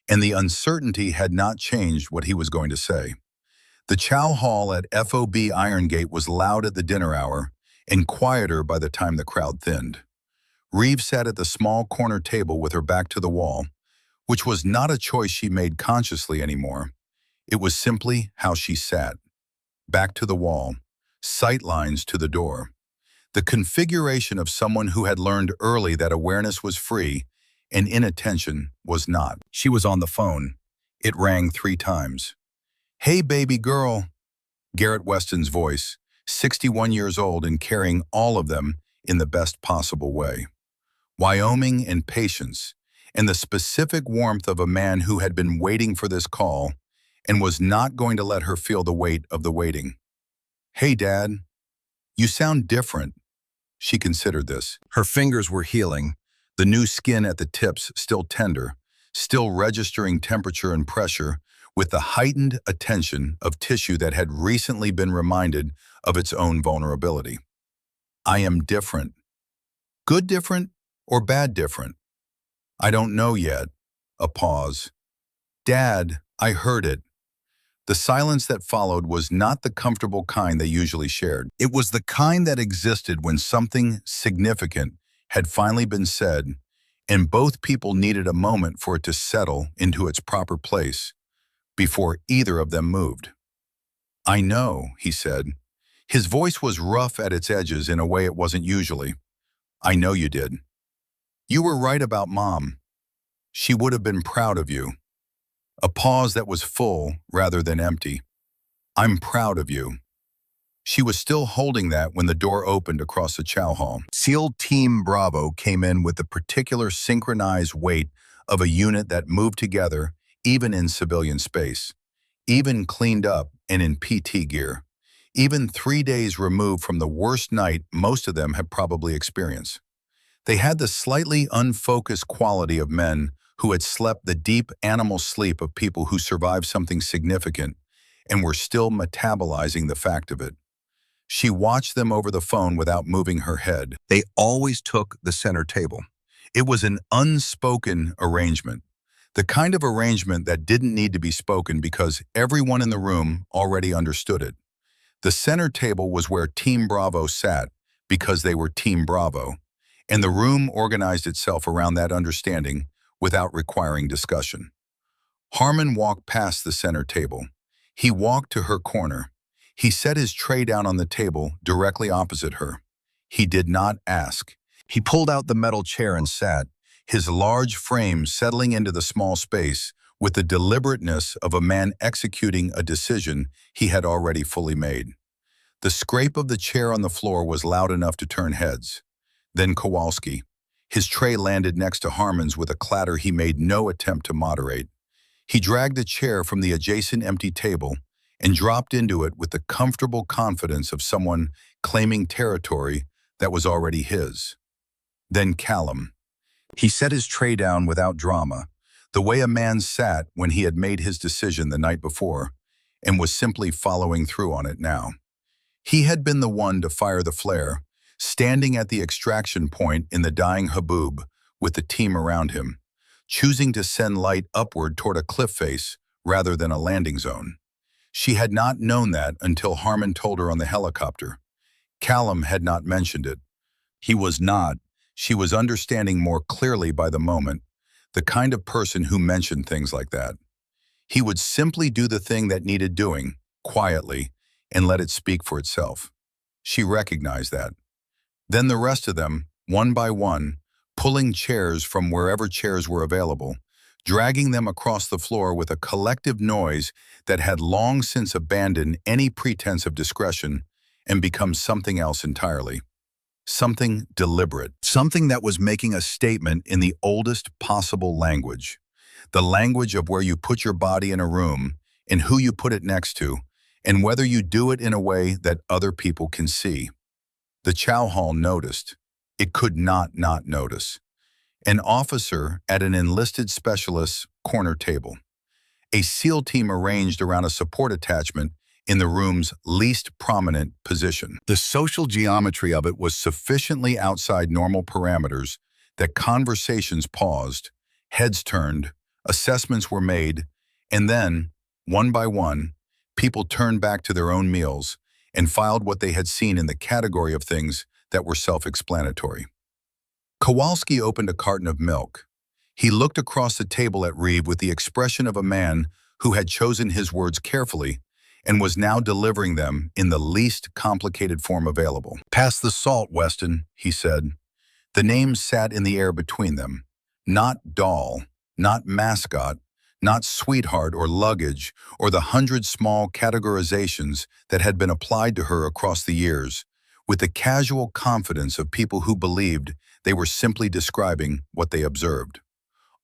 S1: and the uncertainty had not changed what he was going to say. The chow hall at FOB Irongate was loud at the dinner hour and quieter by the time the crowd thinned. Reeve sat at the small corner table with her back to the wall, which was not a choice she made consciously anymore. It was simply how she sat, back to the wall, sight lines to the door. The configuration of someone who had learned early that awareness was free and inattention was not. She was on the phone. It rang 3 times. "Hey, baby girl," Garrett Weston's voice, 61 years old and carrying all of them in the best possible way. Wyoming and patience, and the specific warmth of a man who had been waiting for this call and was not going to let her feel the weight of the waiting. "Hey, Dad, you sound different." She considered this. Her fingers were healing, the new skin at the tips still tender, still registering temperature and pressure with the heightened attention of tissue that had recently been reminded of its own vulnerability. "I am different." Good different or bad different? "I don't know yet." A pause. "Dad, I heard it." The silence that followed was not the comfortable kind they usually shared. It was the kind that existed when something significant had finally been said, and both people needed a moment for it to settle into its proper place before either of them moved. "I know," he said. His voice was rough at its edges in a way it wasn't usually. "I know you did. You were right about Mom. She would have been proud of you." A pause that was full rather than empty. "I'm proud of you." She was still holding that when the door opened across the chow hall. SEAL Team Bravo came in with the particular synchronized weight of a unit that moved together even in civilian space, even cleaned up and in PT gear, even 3 days removed from the worst night most of them had probably experienced. They had the slightly unfocused quality of men who had slept the deep animal sleep of people who survived something significant and were still metabolizing the fact of it. She watched them over the phone without moving her head. They always took the center table. It was an unspoken arrangement, the kind of arrangement that didn't need to be spoken because everyone in the room already understood it. The center table was where Team Bravo sat because they were Team Bravo, and the room organized itself around that understanding without requiring discussion. Harmon walked past the center table. He walked to her corner. He set his tray down on the table directly opposite her. He did not ask. He pulled out the metal chair and sat, his large frame settling into the small space with the deliberateness of a man executing a decision he had already fully made. The scrape of the chair on the floor was loud enough to turn heads. Then Kowalski. His tray landed next to Harmon's with a clatter he made no attempt to moderate. He dragged a chair from the adjacent empty table and dropped into it with the comfortable confidence of someone claiming territory that was already his. Then Callum. He set his tray down without drama, the way a man sat when he had made his decision the night before and was simply following through on it now. He had been the one to fire the flare, standing at the extraction point in the dying Haboob with the team around him, choosing to send light upward toward a cliff face rather than a landing zone. She had not known that until Harmon told her on the helicopter. Callum had not mentioned it. He was not. She was understanding more clearly by the moment, the kind of person who mentioned things like that. He would simply do the thing that needed doing, quietly, and let it speak for itself. She recognized that. Then the rest of them, one by one, pulling chairs from wherever chairs were available, dragging them across the floor with a collective noise that had long since abandoned any pretense of discretion and become something else entirely. Something deliberate, something that was making a statement in the oldest possible language. The language of where you put your body in a room and who you put it next to, and whether you do it in a way that other people can see. The chow hall noticed. It could not notice. An officer at an enlisted specialist's corner table. A SEAL team arranged around a support attachment in the room's least prominent position. The social geometry of it was sufficiently outside normal parameters that conversations paused, heads turned, assessments were made, and then, one by one, people turned back to their own meals and filed what they had seen in the category of things that were self-explanatory. Kowalski opened a carton of milk. He looked across the table at Reeve with the expression of a man who had chosen his words carefully and was now delivering them in the least complicated form available. "Pass the salt, Weston," he said. The names sat in the air between them. Not doll, not mascot, not sweetheart or luggage, or the 100 small categorizations that had been applied to her across the years, with the casual confidence of people who believed they were simply describing what they observed.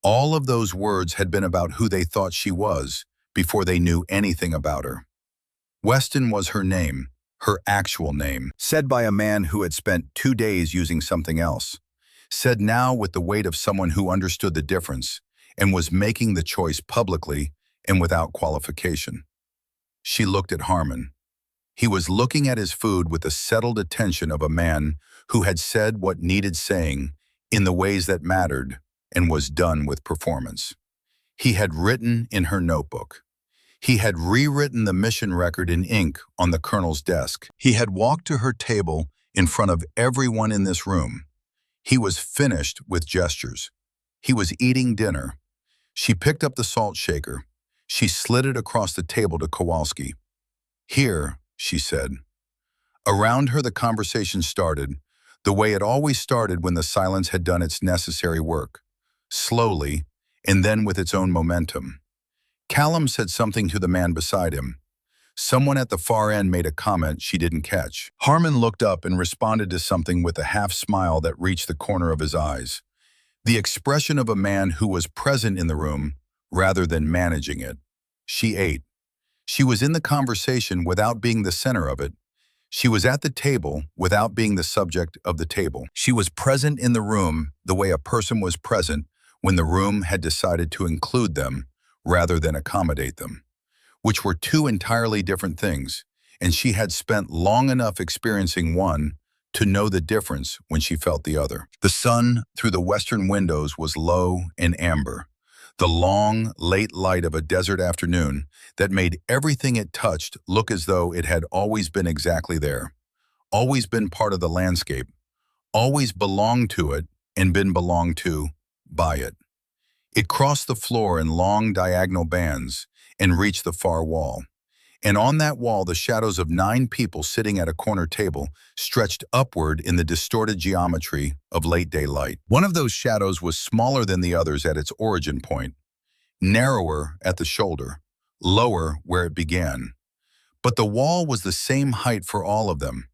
S1: All of those words had been about who they thought she was before they knew anything about her. Weston was her name, her actual name, said by a man who had spent 2 days using something else, said now with the weight of someone who understood the difference and was making the choice publicly and without qualification. She looked at Harmon. He was looking at his food with the settled attention of a man who had said what needed saying in the ways that mattered and was done with performance. He had written in her notebook. He had rewritten the mission record in ink on the colonel's desk. He had walked to her table in front of everyone in this room. He was finished with gestures. He was eating dinner. She picked up the salt shaker. She slid it across the table to Kowalski. "Here," she said. Around her the conversation started, the way it always started when the silence had done its necessary work. Slowly, and then with its own momentum. Callum said something to the man beside him. Someone at the far end made a comment she didn't catch. Harmon looked up and responded to something with a half-smile that reached the corner of his eyes. The expression of a man who was present in the room rather than managing it. She ate. She was in the conversation without being the center of it. She was at the table without being the subject of the table. She was present in the room the way a person was present when the room had decided to include them rather than accommodate them, which were two entirely different things, and she had spent long enough experiencing one to know the difference when she felt the other. The sun through the western windows was low and amber, the long, late light of a desert afternoon that made everything it touched look as though it had always been exactly there, always been part of the landscape, always belonged to it and been belonged to by it. It crossed the floor in long diagonal bands and reached the far wall. And on that wall, the shadows of 9 people sitting at a corner table stretched upward in the distorted geometry of late daylight. One of those shadows was smaller than the others at its origin point, narrower at the shoulder, lower where it began. But the wall was the same height for all of them.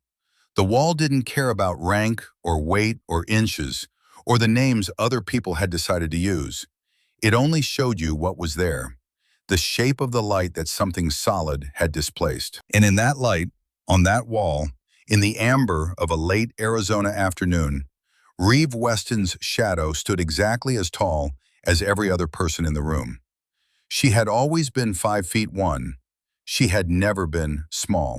S1: The wall didn't care about rank or weight or inches or the names other people had decided to use. It only showed you what was there, the shape of the light that something solid had displaced. And in that light, on that wall, in the amber of a late Arizona afternoon, Reeve Weston's shadow stood exactly as tall as every other person in the room. She had always been 5'1". She had never been small.